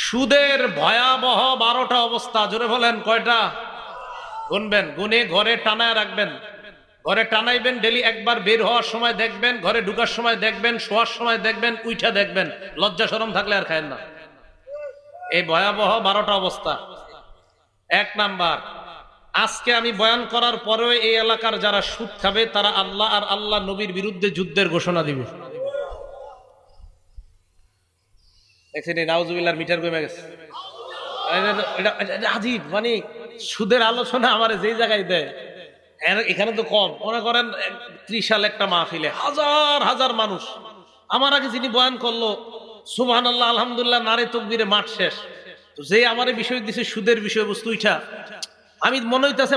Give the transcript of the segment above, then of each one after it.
সুদের ভয়াবহ 12টা অবস্থা। জোরে বলেন কয়টা? গুনবেন, গুনে ঘরে টানায় রাখবেন। ঘরে টানাইবেন, ডেলি একবার বের হওয়ার সময় দেখবেন, ঘরে ঢুকার সময় দেখবেন, শোয়ার সময় দেখবেন, উঠা দেখবেন। লজ্জা শরম থাকলে আর খায়েন না। এই ভয়াবহ 12টা অবস্থা। 1 নাম্বার, আজকে আমি বয়ান করার পরেও এই এলাকার যারা সুদ খাবে তারা আল্লাহ আর আল্লাহ নবীর বিরুদ্ধে যুদ্ধের ঘোষণা দিবে। নাউজুবিল্লাহর মিটার কমে গেছে। আজীব, মানে সুদের আলোচনা আমার যেই জায়গায় দেয় এখানে তো কম। মনে করেন 30 সাল একটা মাহফিলে হাজার হাজার মানুষ। আমার আগে যিনি বয়ান করলো সুবহানাল্লাহ আলহামদুলিল্লাহ নারে তাকবীরে মাঠ শেষ। তো যে আমারে বিষয় দিছে সুদের বিষয়বস্তু ইটা, আমি মনে হইতাছে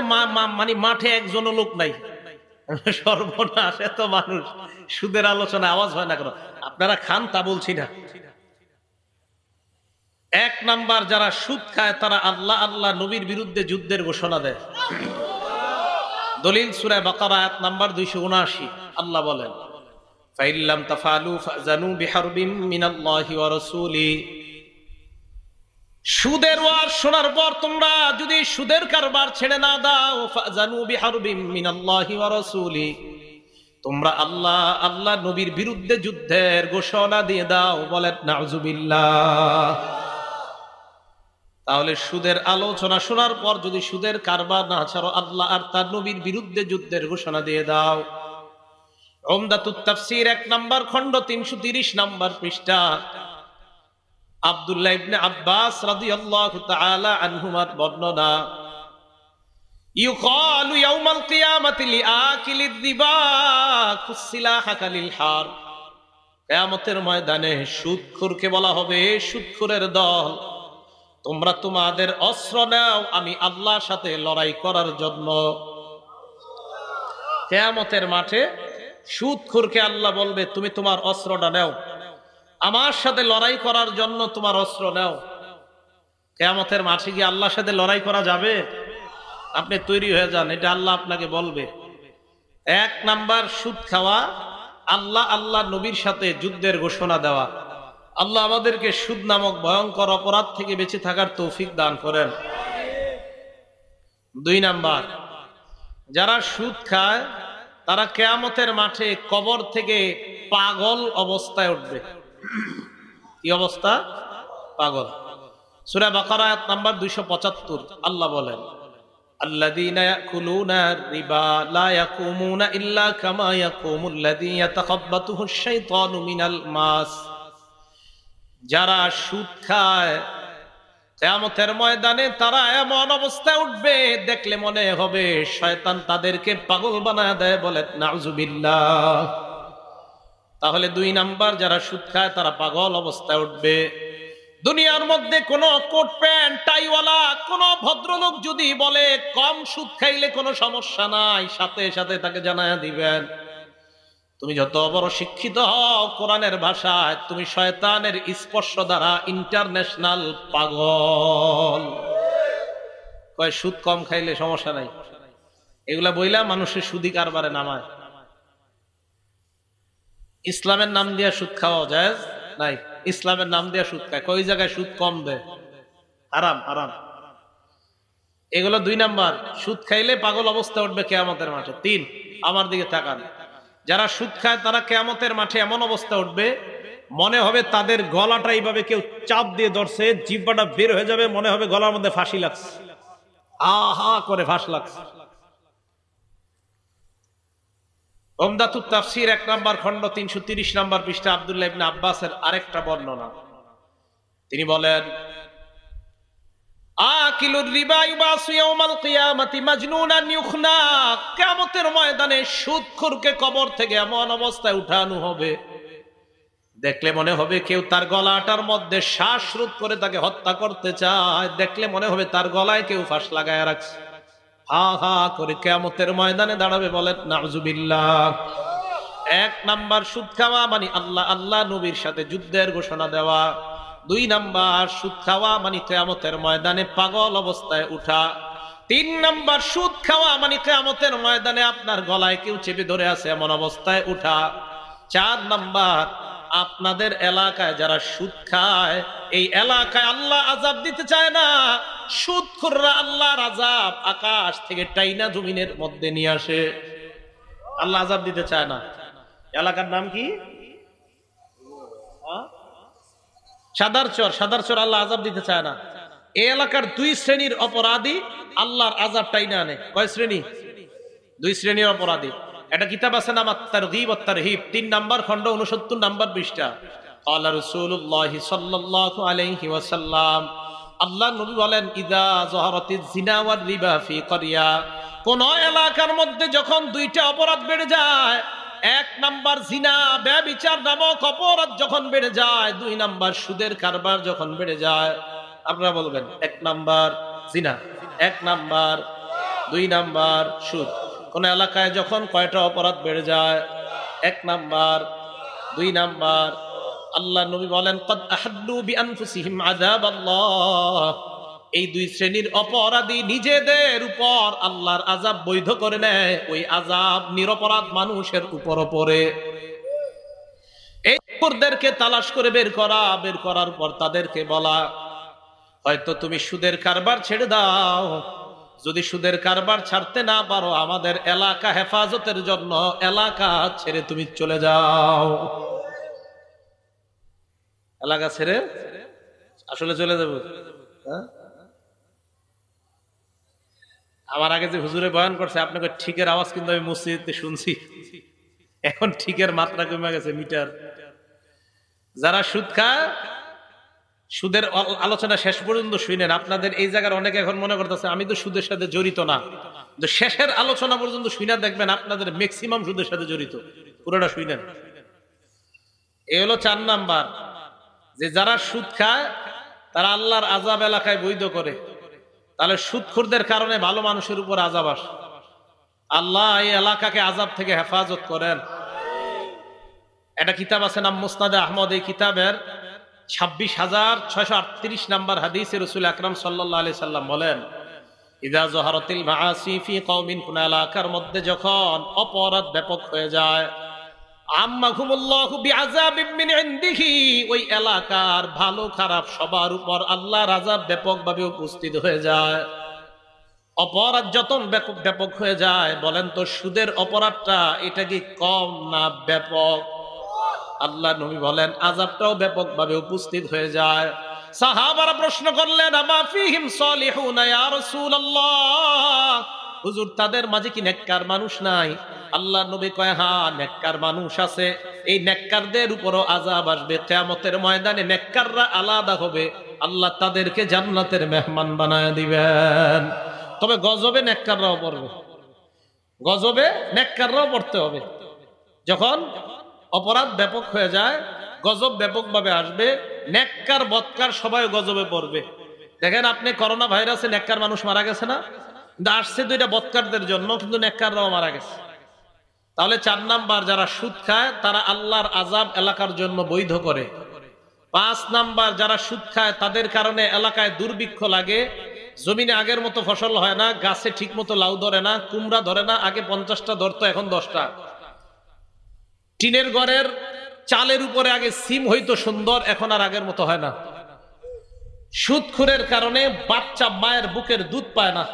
মানে মাঠে একজনও লোক নাই। সর্বনাশ, এত মানুষ, সুদের আলোচনা আওয়াজ হয় না কেন? আপনারা খান তা বলছি না। 1 নাম্বার, যারা সুদ খায় তারা আল্লাহ আল্লাহ নবীর বিরুদ্ধে যুদ্ধের ঘোষণা দেয়। দলিল সূরা বাকারা আয়াত নাম্বার 279। আল্লাহ বলেন, ফাইল্লাম তাফালু ফাজানু বিহারবিম মিনাল্লাহি ওয়া রাসূলি। সুদের ওয়াজ শোনার পর তোমরা যদি সুদের কারবার ছেড়ে না দাও, ফাজানু বিহারবিম মিনাল্লাহি ওয়া রাসূলি, তোমরা আল্লাহ আল্লাহ নবীর বিরুদ্ধে যুদ্ধের ঘোষণা দিয়ে দাও। বলেন নাউজুবিল্লাহ। তাহলে সুদের আলোচনা শোনার পর যদি সুদের কারবার না ছাড়ো, আল্লাহ আর তার নবীর বিরুদ্ধে যুদ্ধের ঘোষণা দিয়ে দাও। উমদাতুত তাফসীর 1 নাম্বার খণ্ড 330 নাম্বার পৃষ্ঠা, আব্দুল্লাহ ইবনে আব্বাস রাদিয়াল্লাহু তাআলা আনহুমার বর্ণনা, ইউকালু ইয়াউমাল কিয়ামাতি লিআকিলিদ রিবা কুসিলাহাকা লিল হার। কিয়ামতের ময়দানে সুদখোরকে বলা হবে, সুদখোরের দল, তোমরা তোমাদের অস্ত্র নাও আমি আল্লাহর সাথে লড়াই করার জন্য। কিয়ামতের মাঠে সুদখোরকে আল্লাহ বলবে, তুমি তোমার অস্ত্রটা নাও, আমার সাথে লড়াই করার জন্য তোমার অস্ত্র নাও। কিয়ামতের মাঠে কি আল্লাহর সাথে লড়াই করা যাবে? আপনি তৈরি হয়ে যান, এটা আল্লাহ আপনাকে বলবে। 1 নাম্বার, সুদ খাওয়া, আল্লাহ আল্লাহ নবীর সাথে যুদ্ধের ঘোষণা দেওয়া। আল্লাহ আমাদেরকে সুদ নামক ভয়ঙ্কর অপরাধ থেকে বেঁচে থাকার তৌফিক দান করেন। 2 নাম্বার, যারা সুদ খায় তারা কিয়ামতের মাঠে কবর থেকে পাগল অবস্থায় উঠবে। কি অবস্থা? পাগল। সূরা বাকারা আয়াত নাম্বার 275 আল্লাহ বলেন, আল্লাযীনা ইয়াকুলুনা রিবা লা ইয়াকুমুনা ইল্লা কামা ইয়াকুমুল্লাযী ইয়াতাখাব্বাতুহুশ শাইতানু মিনাল মাস। যারা সুদ খায় কিয়ামতের ময়দানে তারা এমন অবস্থায় উঠবে দেখলে মনে হবে শয়তান তাদেরকে পাগল বানায় দেয়। বলেন নাউজুবিল্লাহ। তাহলে 2 নাম্বার, যারা সুদ খায় তারা পাগল অবস্থায় উঠবে। দুনিয়ার মধ্যে কোন কোট প্যান্ট টাইওয়ালা কোন ভদ্রলোক যদি বলে কম সুদ খাইলে কোনো সমস্যা নাই, সাথে সাথে তাকে জানায়া দিবেন, তুমি যত বড় শিক্ষিত হও, কোরআনের ভাষায় তুমি শয়তানের স্পর্শ দ্বারা ইন্টারন্যাশনাল পাগল। কয় সুদ কম খাইলে সমস্যা নাই, এগুলা বইলা মানুষের সুদি কারবারে নামায়। ইসলামের নাম দিয়া সুদ খাওয়া জায়েজ নাই, ইসলামের নাম দিয়া সুদ খায়। কই জায়গায় সুদ কম দেয়? হারাম হারাম। এগুলো 2 নাম্বার, সুদ খাইলে পাগল অবস্থা উঠবে কিয়ামতের মাঠে। 3, আমার দিকে তাকান, যারা সুদ খায় তারা কিয়ামতের মাঠে এমন অবস্থা উঠবে মনে হবে তাদের গলাটা এইভাবে কেউ চাপ দিয়ে ধরছে, জিহ্বাটা বের হয়ে যাবে, মনে হবে গলার মধ্যে ফাঁসি লাগছে, আহা করে ফাঁস লাগছে। উমদাতুত তাফসীর 1 নাম্বার খণ্ড 330 নাম্বার পৃষ্ঠা, আব্দুল্লাহ ইবনে আব্বাসের আরেকটা বর্ণনা, তিনি বলেন, আকিলুর রিবা ইউবাসু ইয়াউমাল কিয়ামাতি মাজনুনান ইউখনা। কিয়ামতের ময়দানে সুদখোরকে কবর থেকে এমন অবস্থায় উঠানো হবে দেখলে মনে হবে কেউ তার গলাটার মধ্যে শ্বাস রোধ করে তাকে হত্যা করতে চায়, দেখলে মনে হবে তার গলায় কেউ ফাঁস লাগায় রাখছে, হা হা করে কিয়ামতের ময়দানে দাঁড়াবে। বলেন নাউজুবিল্লাহ। 1 নাম্বার, সুদ খাওয়া মানে আল্লাহ আল্লাহ নবীর সাথে যুদ্ধের ঘোষণা দেওয়া। 2 নাম্বার, সুদ খাওয়া মানে কিয়ামতের ময়দানে পাগল অবস্থায় উঠা। 3 নাম্বার, সুদ খাওয়া মানে কিয়ামতের ময়দানে আপনার গলায় কেউ চেপে ধরে আছে এমন অবস্থায় উঠা। 4 নাম্বার, আপনাদের এলাকায় যারা সুদ খায়, এই এলাকায় আল্লাহ আযাব দিতে চায় না। সুদখোররা আল্লাহর আযাব আকাশ থেকে টাইনা জমিনের মধ্যে নিয়ে আসে। আল্লাহ আযাব দিতে চায় না। এলাকার নাম কি? সাদারচর। সাদারচর আল্লাহ আযাব দিতে চায় না। এই এলাকার দুই শ্রেণীর অপরাধী আল্লাহর আযাব টাইনা আনে। কয় শ্রেণী? দুই শ্রেণীর অপরাধী। এটা কিতাব আছে নাম আত-তারগীব ওয়াত তারহিব, 3 নাম্বার খণ্ড 69 নাম্বার পৃষ্ঠা। ক্বালা রাসূলুল্লাহ সাল্লাল্লাহু আলাইহি ওয়াসাল্লাম, আল্লাহ নবী বলেন, ইযা যাহারাতিজ জিনা ওয়ার রিবা ফি ক্বরিয়া, কোন এলাকার মধ্যে যখন দুইটা অপরাধ বেড়ে যায়, 1 নাম্বার জিনা ব্যভিচার নামক অপরাধ যখন বেড়ে যায়, 2 নাম্বার সুদের কারবার যখন বেড়ে যায়। আপনারা বলবেন 1 নাম্বার জিনা, 1 নাম্বার, 2 নাম্বার সুদ। কোন এলাকায় যখন কয়টা অপরাধ বেড়ে যায়? 1 নাম্বার, 2 নাম্বার। আল্লাহ নবী বলেন, কদ আহাল্লু বিআনফুসিহিম আযাবাল্লাহ, এই দুই শ্রেণীর অপরাধী নিজেদের উপর আল্লাহর আযাব বৈধ করে নেয়। ওই আযাব নিরপরাধ মানুষের উপর পড়ে। এই চোরদেরকে তালাশ করে বের করার পর তাদেরকে বলা, হয়তো তুমি সুদের কারবার ছেড়ে দাও। যদি সুদের কারবার ছাড়তে না পারো, আমাদের এলাকা হেফাজতের জন্য এলাকা ছেড়ে তুমি চলে যাও। এলাকা ছেড়ে আসলে চলে যাবো। আমার আগে যে হুজুরে বয়ান করছে, আপনাকে ঠিকের আওয়াজ কিন্তু আমি মসজিদে শুনছি। এখন ঠিকের মাত্রা কমে গেছে, মিটার। যারা সুদ খায়, সুদের আলোচনা শেষ পর্যন্ত শুনেন। আপনাদের এই জায়গার অনেকে এখন মনে করতেছে আমি তো সুদের সাথে জড়িত না, কিন্তু শেষের আলোচনা পর্যন্ত শুনে দেখবেন আপনাদের ম্যাক্সিমাম সুদের সাথে জড়িত। পুরোটা শুনেন। এ হলো 4 নাম্বার, যে যারা সুদ খায় তারা আল্লাহর আযাব এলাকায় বৈধ করে। তাহলে সুদখোরদের কারণে ভালো মানুষের উপর আযাব আসে। আল্লাহ এই এলাকাকে আযাব থেকে হেফাজত করেন। একটা কিতাব আছে নাম মুসনাদে আহমদ। এই কিতাবের 26,638 নাম্বার হাদিসে রাসূল আকরাম সাল্লাল্লাহু আলাইহি সাল্লাম বলেন, ইযা যাহারাতিল মাআসি ফি কওমিন, কোন এলাকার মধ্যে যখন অপরাধ ব্যাপক হয়ে যায়, আম্মাহুমুল্লাহু বিআযাবিম মিন ইনদিহি, ওই এলাকার ভালো খারাপ সবার উপর আল্লাহর আযাব ব্যাপকভাবে উপস্থিত হয়ে যায়। অপরাধ যত ব্যাপক হয়ে যায়, বলেন তো সুদের অপরাধটা এটা কি কম না ব্যাপক? আল্লাহ নবী বলেন আযাবটাও ব্যাপকভাবে উপস্থিত হয়ে যায়। সাহাবারা প্রশ্ন করলেন, আমা ফীহিম সালিহুনা ইয়া রাসূলুল্লাহ, হুজুর তাদের মাঝে কি নেককার মানুষ নাই? আল্লাহ নবী কয়, হ্যাঁ নেককার মানুষ আছে। এই নেককারদের উপরও আযাব আসবে। কিয়ামতের ময়দানে নেককাররা আলাদা হবে, আল্লাহ তাদেরকে জান্নাতের মেহমান বানায় দিবেন। তবে গজবে নেককাররাও পড়বে, গজবে নেককাররাও পড়তে হবে। যখন অপরাধ ব্যাপক হয়ে যায়, গজব ব্যাপকভাবে আসবে। নেককার বদকার সবাই গজবে পড়বে। দেখেন আপনি, করোনা ভাইরাসে নেককার মানুষ মারা গেছে না? কিন্তু আসছে 2টা বদকারদের জন্য, কিন্তু নেককাররাও মারা গেছে। তাহলে 4 নাম্বার, যারা সুদ খায় তারা আল্লাহর আযাব এলাকার জন্য বৈধ করে। 5 নাম্বার, যারা সুদ খায় তাদের কারণে এলাকায় দুর্ভিক্ষ লাগে, জমিনে আগের মতো ফসল হয় না, গাছে ঠিক মতো লাউ ধরে না, কুমড়া ধরে না। আগে 50টা ধরতো, এখন 10টা। টিনের ঘরের চালের উপরে আগে সিম হইতো সুন্দর, এখন আর আগের মতো হয় না। সুদখোরের কারণে বাচ্চা মায়ের বুকের দুধ পায় না।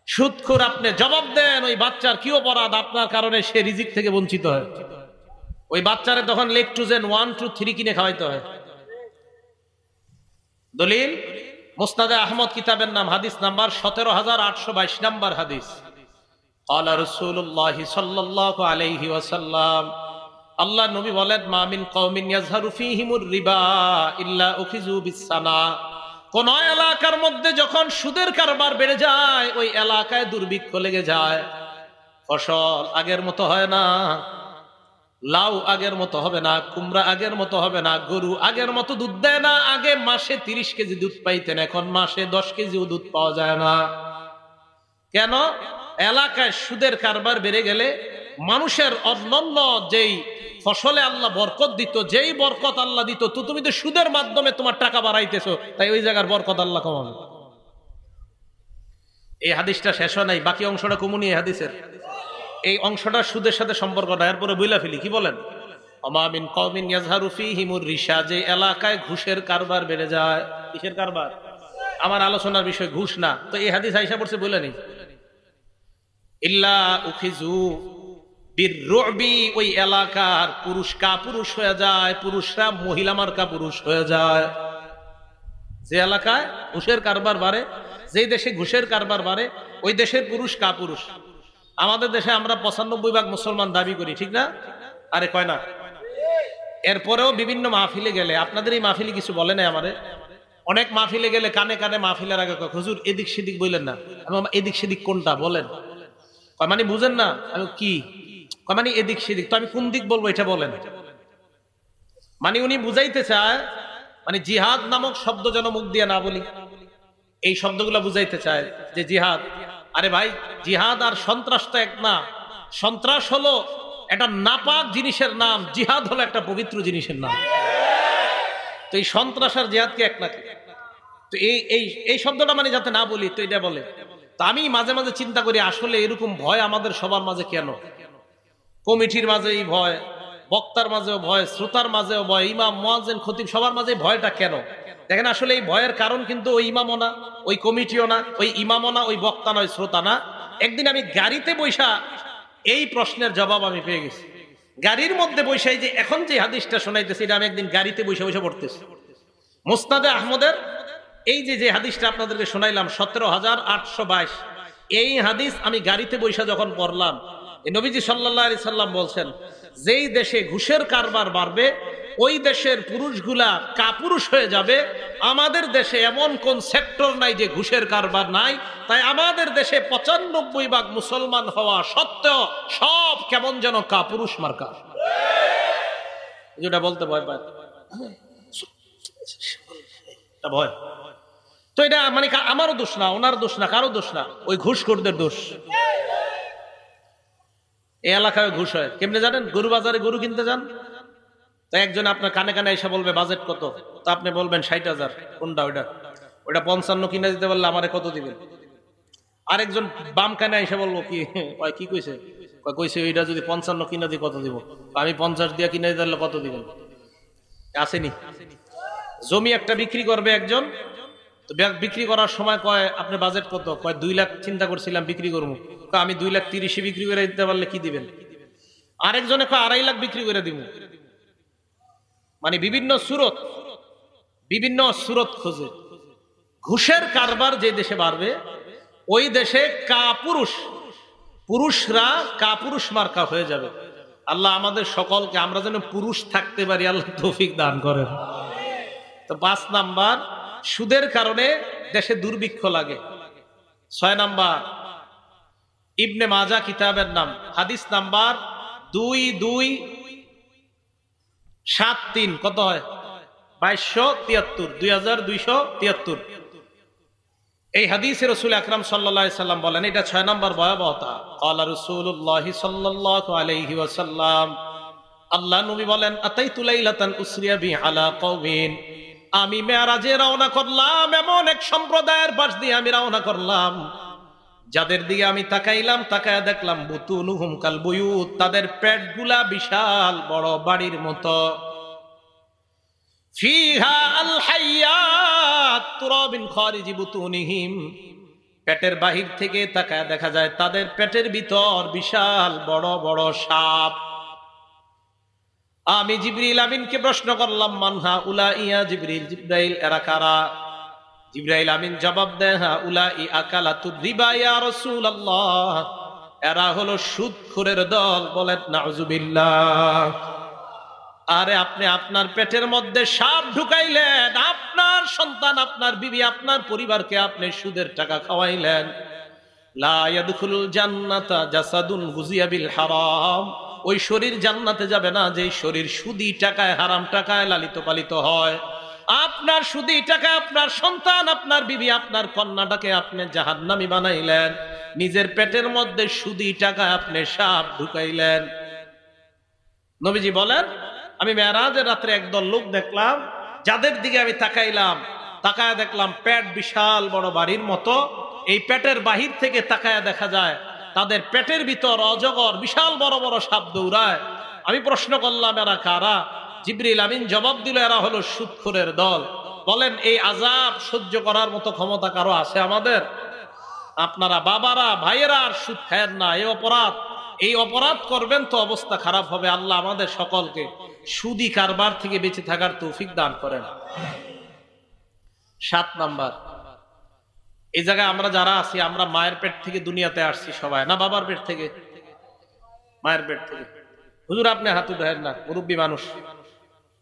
সুদখোর, আপনি জবাব দেন ওই বাচ্চার কি অপরাধ? আপনার কারণে সে রিজিক থেকে বঞ্চিত হয়। ওই বাচ্চারে তখন লেকটোজেন 1, 2, 3 কিনে খাওয়াইতে হয়। দলিল মুসনাদে আহমদ কিতাবের নাম, হাদিস নাম্বার 17,822 নাম্বার হাদিস। ক্বালা রাসূলুল্লাহ সাল্লাল্লাহু আলাইহি ওয়াসাল্লাম, আল্লাহ নবী বলেন, মা মিন কওমিন ইয়াজহারু ফীহিমুর রিবা ইল্লা উখিযু বিসসানা, কোন এলাকার মধ্যে যখন সুদের কারবার বেড়ে যায়, ওই এলাকায় দুর্ভিক্ষ লেগে যায়। ফসল আগের মতো হয় না, লাউ আগের মতো হবে না, কুমড়া আগের মতো হবে না, গরু আগের মতো দুধ দেয় না। আগে মাসে 30 কেজি দুধ পাইতেন, এখন মাসে 10 কেজিও দুধ পাওয়া যায় না। কেন? এলাকায় সুদের কারবার বেড়ে গেলে মানুষের অন্যান্য যেই ফসলে আল্লাহ বরকত দিত, যেই বরকত আল্লাহ দিত, তো তুমি তো সুদের মাধ্যমে তোমার টাকা বাড়াইতেছো, তাই ওই জায়গার বরকত আল্লাহ কমাবে। এই হাদিসটা শেষ হয় নাই, বাকি অংশটা কমুনি এই হাদিসের। এই অংশটা সুদের সাথে সম্পর্ক না, এরপরে বইলা ফেলি, কি বলেন? ওমা মিন কওমিন ইয়াজহারু ফীহিমুর রিশা, যে এলাকায় ঘুষের কারবার বেড়ে যায়। কিসের কারবার? আমার আলোচনার বিষয় ঘুষ না, তো এই হাদিস আয়েশা পড়ছে বলে নেই। ইল্লা উখিজু বিররুবি, ওই এলাকার পুরুষ কাপুরুষ হয়ে যায়, পুরুষরা মহিলা মার্কা পুরুষ হয়ে যায়। যে এলাকায় ঘুষের কারবার বাড়ে, যে দেশে ঘুষের কারবার বাড়ে, ওই দেশের পুরুষ কাপুরুষ। আমাদের দেশে আমরা 95% মুসলমান দাবি করি, ঠিক না? আরে কয় না? এরপরেও বিভিন্ন মাহফিলে গেলে, আপনাদের এই মাহফিলে কিছু বলে নাই আমারে, অনেক মাহফিলে গেলে কানে কানে মাহফিলের আগে কয়, হুজুর এদিক সেদিক বললেন না। আমি এদিক সেদিক কোনটা বলেন? কয় মানে বুঝেন না? আমি কি কয় মানে এদিক সেদিক, তো আমি কোন দিক বলবো এটা বলেন। মানে উনি বুঝাইতে চায় মানে জিহাদ নামক শব্দ যেন মুখ দিয়ে না বলি, এই শব্দগুলা বুঝাইতে চায় যে জিহাদ। আরে ভাই, জিহাদ আর সন্ত্রাস তো এক না। সন্ত্রাস হলো একটা নাপাক জিনিসের নাম, জিহাদ হলো একটা পবিত্র জিনিসের নাম। তো এই সন্ত্রাস আর জিহাদ কি এক নাকি? তো এই শব্দটা মানে যাতে না বলি, তো এটা বলে। তো আমি মাঝে মাঝে চিন্তা করি আসলে এরকম ভয় আমাদের সবার মাঝে কেন? কমিটির মাঝে এই ভয়, বক্তার মাঝেও ভয়, শ্রোতার মাঝেও ভয়, ইমাম মুয়াজ্জিন খতিব সবার মাঝে ভয়টা কেন? দেখেন আসলে এই ভয়ের কারণ কিন্তু ওই ইমামও না, ওই কমিটিও না, ওই ইমামও না, ওই বক্তা না, ওই শ্রোতা না। একদিন আমি গাড়িতে বৈশা এই প্রশ্নের জবাব আমি পেয়ে গেছি। গাড়ির মধ্যে বৈশাই যে এখন যে হাদিসটা শোনাইতেছি, এটা আমি একদিন গাড়িতে বৈশা বৈশা পড়তেছি। মুসনাদে আহমদের এই যে হাদিসটা আপনাদেরকে শোনাইলাম 17,822, এই হাদিস আমি গাড়িতে বৈশা যখন পড়লাম, নবীজি সাল্লাল্লাহু আলাইহি সাল্লাম বলছেন, যেই দেশে ঘুষের কারবার বাড়বে ওই দেশের পুরুষগুলা কাপুরুষ হয়ে যাবে। আমাদের দেশে এমন কোন সেক্টর নাই যে ঘুষের কারবার নাই, তাই আমাদের দেশে 95% মুসলমান হওয়া সত্ত্বেও সব কেমন যেন কাপুরুষ মার্কা। যেটা বলতে ভয় পায়, ভয়। তো এটা মানে আমারও দোষ না, ওনার দোষ না, কারো দোষ না, ওই ঘুষখোরদের দোষ। এই এলাকায় ঘুষ হয় কেমনে জানেন? গরু বাজারে গরু কিনতে যান, তো একজন আপনার কানে কানে এসে বলবে বাজেট কত, তো আপনি বলবেন 60,000। কোনটা? ওইটা 55 কিনে দিতে পারলে আমারে কত দিবেন? আরেকজন বাম কানে এসে বলবো কি কইছে? কইছে ওইটা যদি 55 কিনে দিই কত দিব? আমি 50 দিয়ে কিনে দিতে পারলে কত দিবেন? আসেনি? জমি একটা বিক্রি করবে একজন, তো বিক্রি করার সময় কয় আপনি বাজেট কত? কয় 2 লাখ চিন্তা করছিলাম বিক্রি করবো। আমি 2,30,000 বিক্রি করে দিতে পারলে কি দিবেন? আরেকজনে কয় 2.5 লাখ বিক্রি করে দিব। মানে বিভিন্ন সুরত খোঁজে। ঘুষের কারবার যে দেশে বাড়বে ওই দেশে পুরুষরা কাপুরুষ মার্কা হয়ে যাবে। আল্লাহ আমাদের সকলকে, আমরা যেন পুরুষ থাকতে পারি, আল্লাহ তৌফিক দান করেন। তো 5 নাম্বার, সুদের কারণে দেশে দুর্ভিক্ষ লাগে। 6 নাম্বার, ইবনে মাজা কিতাবের নাম, হাদিস নাম্বার 2273। কত হয়? 2273, 2273। এই হাদিসে রাসূল আকরাম সাল্লাল্লাহু আলাইহি সাল্লাম বলেন, এটা 6 নাম্বার ভয়াবহতা। ক্বালা রাসূলুল্লাহ সাল্লাল্লাহু আলাইহি ওয়াসাল্লাম, আল্লাহ নবী বলেন, আতাইতু লাইলাতান উসরিয়া বি আলা কওমিন, আমি মেরাজে রওনা করলাম, এমন এক সম্প্রদায়ের পাশ দিয়ে আমি রওনা করলাম যাদের দিকে আমি তাকাইলাম, তাকায় দেখলাম বুতুনুহুম কাল বুয়ুত, তাদের পেটগুলা বিশাল বড় বাড়ির মতো। ফিহা আল হাইয়াত তুরাবিন খারিজি বুতুনিহিম, পেটের বাহির থেকে তাকায় দেখা যায় তাদের পেটের ভিতর বিশাল বড় বড় সাপ। আমি জিবরিল আমিনকে প্রশ্ন করলাম, মানহা উলা ইয়া জিবরিল, জিবরাইল এরা কারা? জিবরাইল আমিন জবাব দেয়, হা উলাই আকালাতুর রিবা ইয়া রাসূলুল্লাহ, এরা হলো সুদখোরের দল। বলেন নাউজুবিল্লাহ। আরে আপনি আপনার পেটের মধ্যে সাপ ঢুকাইলেন, আপনার সন্তান, আপনার বিবি, আপনার পরিবারকে আপনি সুদের টাকা খাওয়াইলেন। লা ইয়াদখুলুল জান্নাতা জাসাদুন গুজিয়া বিল হারাম, ওই শরীর জান্নাতে যাবে না যে শরীর সুদি টাকায়, হারাম টাকায় লালিত পালিত হয়। আপনার সুদি টাকায় আপনার সন্তান, আপনার বিবি, আপনার কন্যাটাকে আপনি জাহান্নামী বানাইলেন। নিজের পেটের মধ্যে সুদি টাকায় আপনি সাপ ঢুকাইলেন। নবীজি বলেন, আমি মেরাজের রাত্রে একদল লোক দেখলাম, যাদের দিকে আমি তাকাইলাম, তাকায় দেখলাম পেট বিশাল বড় বাড়ির মতো। এই পেটের বাহির থেকে তাকায় দেখা যায় তাদের পেটের ভিতর অজগর বিশাল বড় বড় সাপ দৌড়ায়। আমি প্রশ্ন করলাম এরা কারা? জিবরিল আমিন জবাব দিল এরা হলো সুদখোরের দল। বলেন এই আযাব সহ্য করার মতো ক্ষমতা কারো আছে আমাদের? আপনারা বাবারা ভাইয়েরা আর সুদ খায়েন না, এই অপরাধ করবেন তো অবস্থা খারাপ হবে। আল্লাহ আমাদের সকলকে সুদি কারবার থেকে বেঁচে থাকার তৌফিক দান করেন। 7 নাম্বার, এই জায়গায় আমরা যারা আছি আমরা মায়ের পেট থেকে দুনিয়াতে আসছি সবাই, না বাবার পেট থেকে? মায়ের পেট থেকে। হুজুর আপনি হাত উঠায়েন না, মুরব্বী মানুষ,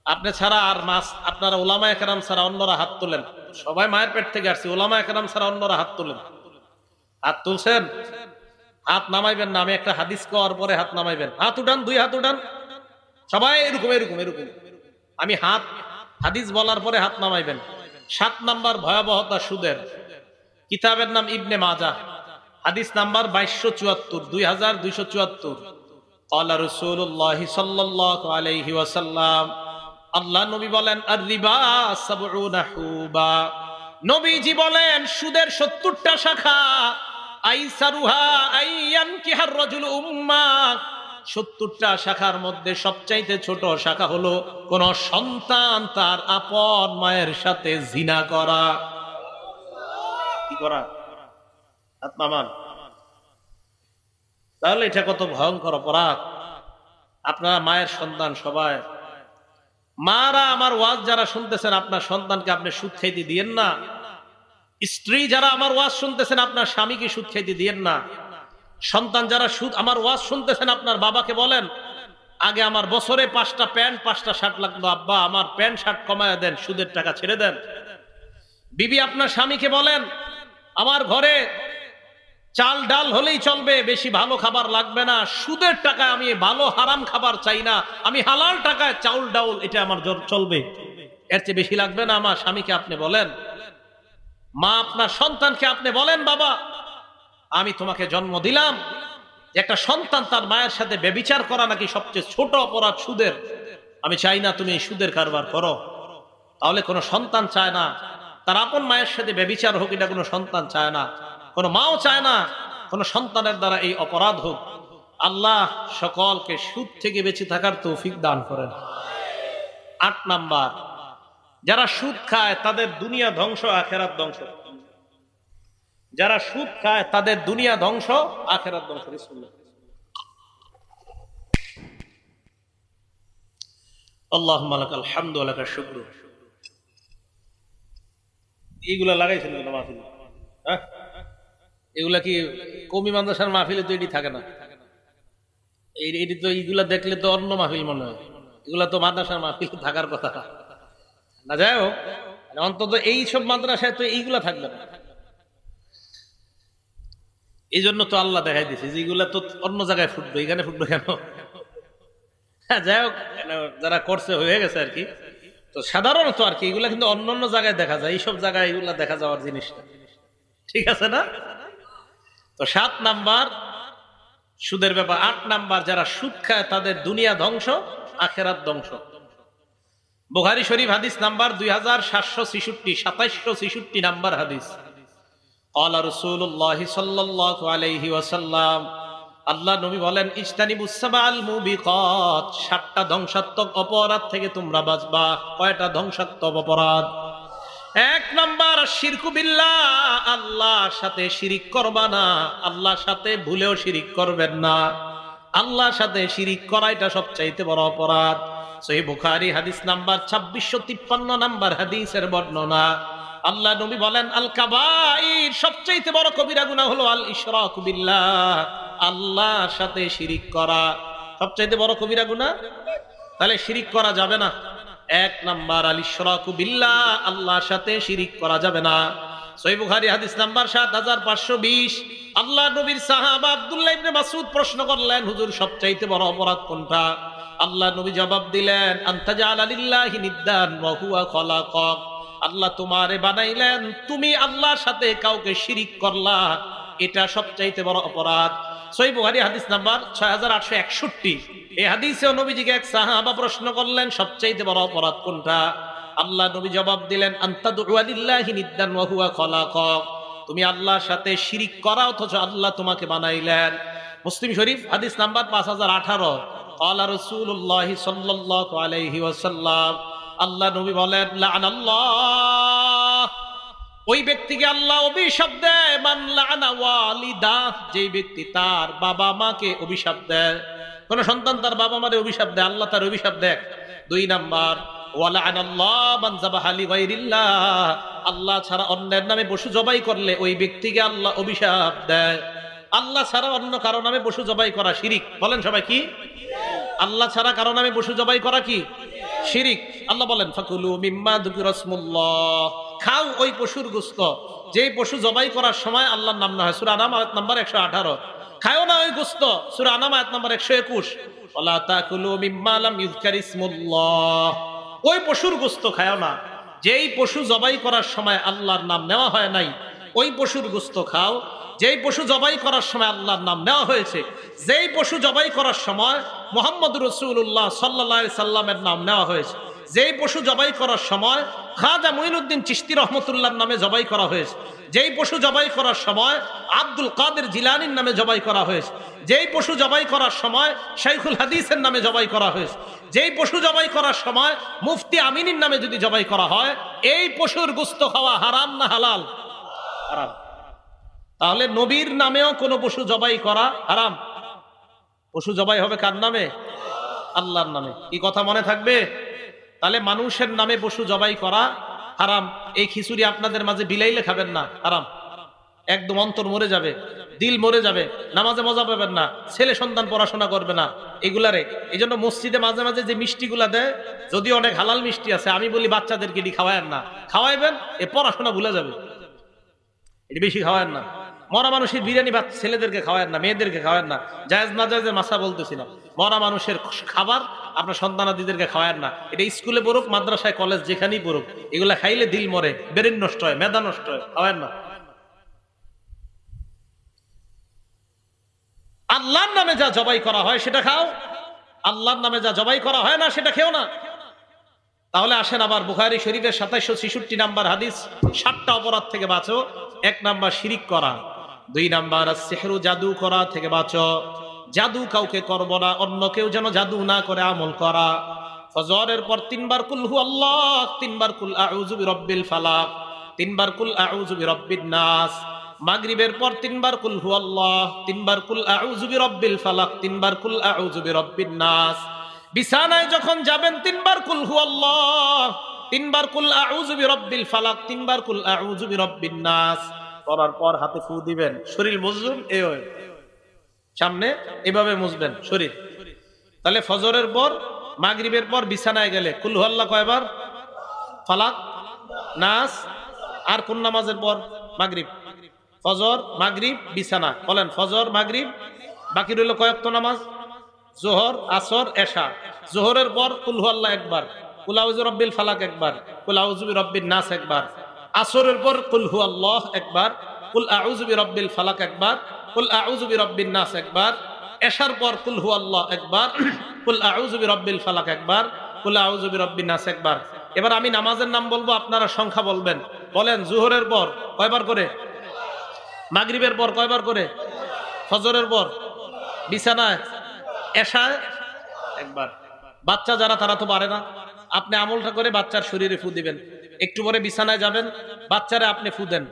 আপনি ছাড়া আর মাস আপনারা ওলামায়ে কেরাম ছাড়া অন্যরা হাত তোলেন। সবাই মায়ের পেট থেকে আসছি, ওলামায়ে কেরাম ছাড়া অন্যরা হাত তোলেন। হাত তুলছেন? হাত নামাইবেন না, আমি একটা হাদিস করার পরে হাত নামাইবেন। হাত উঠান, 2 হাত উঠান সবাই, এরকম এরকম এরকম। আমি হাদিস বলার পরে হাত নামাইবেন। 7 নাম্বার ভয়াবহতা সুদের। কিতাবের নাম ইবনে মাজাহ, হাদিস নাম্বার 2274, 2274। ক্বালা রাসূলুল্লাহ সাল্লাল্লাহু আলাইহি ওয়াসাল্লাম, আল্লাহ নবী বলেন আর রিবা 70 হুবা। নবীজি বলেন সুদের 70টা শাখা। আইসারুহা আইয়ানকিহার রাজুল উম্মা, 70টা শাখার মধ্যে সবচাইতে ছোট শাখা হলো কোন সন্তান তার আপন মায়ের সাথে জিনা করা। কি করা? আত্মামান। তাহলে এটা কত ভয়ঙ্কর অপরাধ। আপনারা মায়ের সন্তান সবাই, মারা আমার ওয়াজ যারা শুনতেছেন, আপনার সন্তানকে আপনি সুদ খাইতে দিয়েন না। স্ত্রী যারা আমার ওয়াজ শুনতেছেন, আপনার স্বামীকে সুদ খাইতে দিয়েন না। সন্তান যারা আমার ওয়াজ শুনতেছেন, আপনার বাবাকে বলেন আগে আমার বছরে 5টা প্যান্ট 5টা শার্ট লাগতো, আব্বা আমার প্যান্ট শার্ট কমায় দেন, সুদের টাকা ছেড়ে দেন। বিবি আপনার স্বামীকে বলেন আমার ঘরে চাল ডাল হলেই চলবে, বেশি ভালো খাবার লাগবে না, সুদের টাকায় আমি ভালো হারাম খাবার চাই না, আমি হালাল টাকায় চাউল ডাউল এটা আমার চলবে, এর চেয়ে বেশি লাগবে না। আমার স্বামীকে আপনি বলেন। মা আপনার সন্তানকে আপনি বলেন বাবা আমি তোমাকে জন্ম দিলাম, একটা সন্তান তার মায়ের সাথে ব্যভিচার করা নাকি সবচেয়ে ছোট অপরাধ সুদের, আমি চাই না তুমি সুদের কারবার করো। তাহলে কোনো সন্তান চায় না তার আপন মায়ের সাথে ব্যভিচার হোক, এটা কোনো সন্তান চায় না, কোনো মাও চায় না কোনো সন্তানের দ্বারা এই অপরাধ হোক। আল্লাহ সকলকে সুদ থেকে বেঁচে থাকার তৌফিক দান করেন। 8 নাম্বার, যারা সুদ খায় তাদের দুনিয়া ধ্বংস আখিরাত ধ্বংস। যারা সুদ খায় তাদের দুনিয়া ধ্বংস আখিরাত ধ্বংস। বিসমিল্লাহ। আল্লাহুম্মা লাকাল হামদু ওয়া লাকাশ শুকরু। এইগুলা লাগাইছেন কেন মাহফিলে? হ্যাঁ, এগুলা কি কমি মাদ্রাসার মাহফিলে তো এটি থাকে না। এটি তো এইগুলা দেখলে তো অন্য মাহফিল মনে হয়, এগুলা তো মাদ্রাসার মাহফিলে থাকার কথা না। যাই হোক, অন্তত এই সব মাদ্রাসায় তো এইগুলা থাকবে না। এই জন্য তো আল্লাহ দেখাই দিছে যে এইগুলা তো অন্য জায়গায় ফুটবে, এখানে ফুটবে কেন? যাই হোক, যারা করছে হয়ে গেছে আর কি। তো সাধারণত আর কি এগুলা কিন্তু অন্য অন্য জায়গায় দেখা যায়, এইসব জায়গায় এগুলা দেখা যাওয়ার জিনিস না। ঠিক আছে না? তো 7 নাম্বার সুদের ব্যাপার। 8 নাম্বার, যারা সুদ খায় তাদের দুনিয়া ধ্বংস আখিরাত ধ্বংস। বুখারী শরীফ হাদিস নাম্বার 2766, 2766 নাম্বার হাদিস। ক্বালা রাসূলুল্লাহ সাল্লাল্লাহু আলাইহি ওয়াসাল্লাম, আল্লাহ নবী বলেন ইজতানিবুস সাবাল মুবিকাত, 7টা ধ্বংসাত্মক অপরাধ থেকে তোমরা বাঁচবা। কয়টা ধ্বংসাত্মক অপরাধ? 1 নাম্বার শিরকু বিল্লাহ, আল্লাহর সাথে শিরিক করবা না, আল্লাহর সাথে ভুলেও শিরিক করবেন না। আল্লাহর সাথে শিরিক করা এটা সবচাইতে বড় অপরাধ। সহিহ বুখারী হাদিস নাম্বার 2653 নাম্বার হাদিসের বর্ণনা। আল্লাহ নবী বলেন আল কাবাইর, সবচাইতে বড় কবিরা গুনাহ হলো আল ইশরাকু বিল্লাহ, আল্লাহর সাথে শিরিক করা সবচাইতে বড় কবিরা গুনাহ। তাহলে শিরিক করা যাবে না। 1 নাম্বার আল ইশরাকু বিল্লাহ, আল্লাহর সাথে শিরিক করা যাবে না। সহিহ বুখারী হাদিস নাম্বার 7520। আল্লাহ নবীর সাহাবা আব্দুল্লাহ ইবনে মাসউদ প্রশ্ন করলেন হুজুর সবচাইতে বড় অপরাধ কোনটা? আল্লাহ নবী জবাব দিলেন আনতাজালা লিল্লাহি নিদ্দান ওয়া হুয়া খালাকাক, আল্লাহ তোমারে বানাইলেন, তুমি আল্লাহর সাথে কাউকে শিরিক করলা, এটা সবচাইতে বড় অপরাধ। সহিহ বুখারী হাদিস নাম্বার 6861। এই হাদিসে নবীজিকে এক সাহাবা প্রশ্ন করলেন সবচাইতে বড় অপরাধ কোনটা? আল্লাহ নবী জবাব দিলেন আনতাদু লিল্লাহি নিদ্দান ওয়া হুয়া খালাকাক, তুমি আল্লাহর সাথে শিরিক করা অথচ আল্লাহ তোমাকে বানাইলেন। মুসলিম শরীফ হাদিস নাম্বার 5018। ক্বালা রাসূলুল্লাহ সাল্লাল্লাহু আলাইহি ওয়াসাল্লাম, আল্লাহ নবী বলেন, লাআনাল্লাহ, ওই ব্যক্তিকে আল্লাহ অভিশাপ দেয়, মান লাআনা ওয়ালিদা, যেই ব্যক্তি তার বাবা মাকে অভিশাপ দেয়। কোন সন্তান তার বাবা মারে অভিশাপ দেয়, আল্লাহ তার অভিশাপ দেয়। 2 নাম্বার, ওয়া লাআনাল্লাহ মান যাবাহা লিগাইরিল্লাহ, আল্লাহ ছাড়া অন্যের নামে পশু জবাই করলে ওই ব্যক্তিকে আল্লাহ অভিশাপ দেয়। আল্লাহ ছাড়া অন্য কারো নামে পশু জবাই করা শিরিক। বলেন সবাই কি? আল্লাহ ছাড়া কারো নামে পশু জবাই করা কি? শিরিক। আল্লাহ বলেন, ফাকুলু মিম্মা যুকিরা রাসমুল্লাহ, খাও ওই পশুর গোশত যেই পশু জবাই করার সময় আল্লাহর নাম না হয়। সূরা আনাম আয়াত নাম্বার 118। খাও না ওই গোশত, সূরা আনাম আয়াত নাম্বার 121। ওয়ালা তাকুলু মিম্মা লাম ইযকার ইসমুল্লাহ, ওই পশুর গোশত খাও না যেই পশু জবাই করার সময় আল্লাহর নাম নেওয়া হয় নাই। ওই পশুর গোশত খাও যেই পশু জবাই করার সময় আল্লাহর নাম নেওয়া হয়েছে। যেই পশু জবাই করার সময় মুহাম্মদুর রাসূলুল্লাহ সাল্লাল্লাহু আলাইহি সাল্লামের নাম নেওয়া হয়েছে। যেই পশু জবাই করার সময় খাজা মুঈনুদ্দিন চিশতি রহমতুল্লাহর নামে জবাই করা হয়েছে। যেই পশু জবাই করার সময় আব্দুল কাদের জিলানীর নামে জবাই করা হয়েছে। যেই পশু জবাই করার সময় শাইখুল হাদিসের নামে জবাই করা হয়েছে। যেই পশু জবাই করার সময় মুফতি আমিনীর নামে যদি জবাই করা হয়, এই পশুর গোশত খাওয়া হারাম না হালাল? হারাম। তাহলে নবীর নামেও কোনো পশু জবাই করা হারাম। পশু জবাই হবে কার নামে? আল্লাহর নামে। কি কথা মনে থাকবে? তাহলে মানুষের নামে পশু জবাই করা হারাম। এই খিচুড়ি আপনাদের মাঝে বিলাইলে খাবেন না, হারাম। একদম অন্তর মরে যাবে, দিল মরে যাবে, নামাজে মজা পাবেন না, ছেলে সন্তান পড়াশোনা করবে না এগুলারে। এই জন্য মসজিদে মাঝে মাঝে যে মিষ্টিগুলা দেয়, যদি অনেক হালাল মিষ্টি আছে, আমি বলি বাচ্চাদেরকে এটি খাওয়ায়েন না। খাওয়াইবেন, এ পড়াশোনা ভুলে যাবে। এটি বেশি খাওয়ায়েন না। মরা মানুষের বিরিয়ানি ছেলেদেরকে খাওয়ায়েন না, মেয়েদেরকে খাওয়ায়েন না। জায়েজ না জায়েজের মাসা বলতেছি না। মরা মানুষের খাবার আপনার সন্তানাদিদেরকে খাওয়ায়েন না। এটা স্কুলে পড়ুক, মাদ্রাসায়, কলেজ, যেখানেই পড়ুক, এগুলা খাইলে দিল মরে, ব্রেন নষ্ট হয়, মেধা নষ্ট হয়, খাওয়ায়েন না। আল্লাহর নামে যা জবাই করা হয় সেটা খাও, আল্লাহর নামে যা জবাই করা হয় না সেটা খেও না। তাহলে আসেন আবার বুখারী শরীফের 2766 নাম্বার হাদিস, 7টা অপরাধ থেকে বাঁচো। 1 নাম্বার শিরিক করা, 2 নাম্বার সিহরু জাদু করা থেকে বাঁচো। জাদু কাউকে করব না, অন্য কেউ যেন জাদু না করে আমল করা। ফজরের পর 3 বার কুল হু আল্লাহ, 3 বার কুল আউযু বিরাব্বিল ফালাক, 3 বার কুল আউযু বিরাব্বিন নাস। মাগরিবের পর 3 বার কুল হু আল্লাহ, 3 বার কুল আউযু বিরাব্বিল ফালাক, 3 বার কুল আউযু বিরাব্বিন নাস। বিছানায় যখন যাবেন 3 বার কুল হু আল্লাহ, 3 বার কুল আউযু বিরাব্বিল ফালাক, 3 বার কুল আউযু বিরাব্বিন নাস। করার পর হাতে ফু দিবেন, শরীর মুজুন এই সামনে এভাবে মুছবেন শরীর। তাহলে ফজরের পর, মাগরিবের পর বিছানায় গেলে কুল হু আল্লাহ কয়বার? ফালাক, নাস। আর কোন নামাজের পর? মাগরিব। ফজর, মাগরিব, বিছানা। বলেন ফজর, মাগরিব, বাকি রইল কয়েকটা নামাজ? জোহর, আসর, এশা। জোহরের পর কুল হু আল্লাহ একবার, কুল আউযু বিরাব্বিল ফালাক একবার, কুল আউযু বিরাব্বিন নাস একবার। আসরের পর কুল হু আল্লাহ একবার, কুল আউযু বিরাব্বিল ফালাক একবার, কুল আউযু বিরাব্বিন নাস একবার। এশার পর কুল হু আল্লাহ একবার, কুল আউযু বিরাব্বিল ফালাক একবার, কুল আউযু বিরাব্বিন নাস একবার। এবার আমি নামাজের নাম বলবো, আপনারা সংখ্যা বলবেন। বলেন জোহরের পর কয়বার করে? মাগরিবের পর কয়বার করে? ফজরের পর বিছানায়, এশায় একবার। বাচ্চা যারা তারা তো পারে না, আপনি আমলটা করে বাচ্চার শরীরে ফু দিবেন। একটু পরে বিছানায় যাবেন, বাচ্চারে আপনি ফু দেন।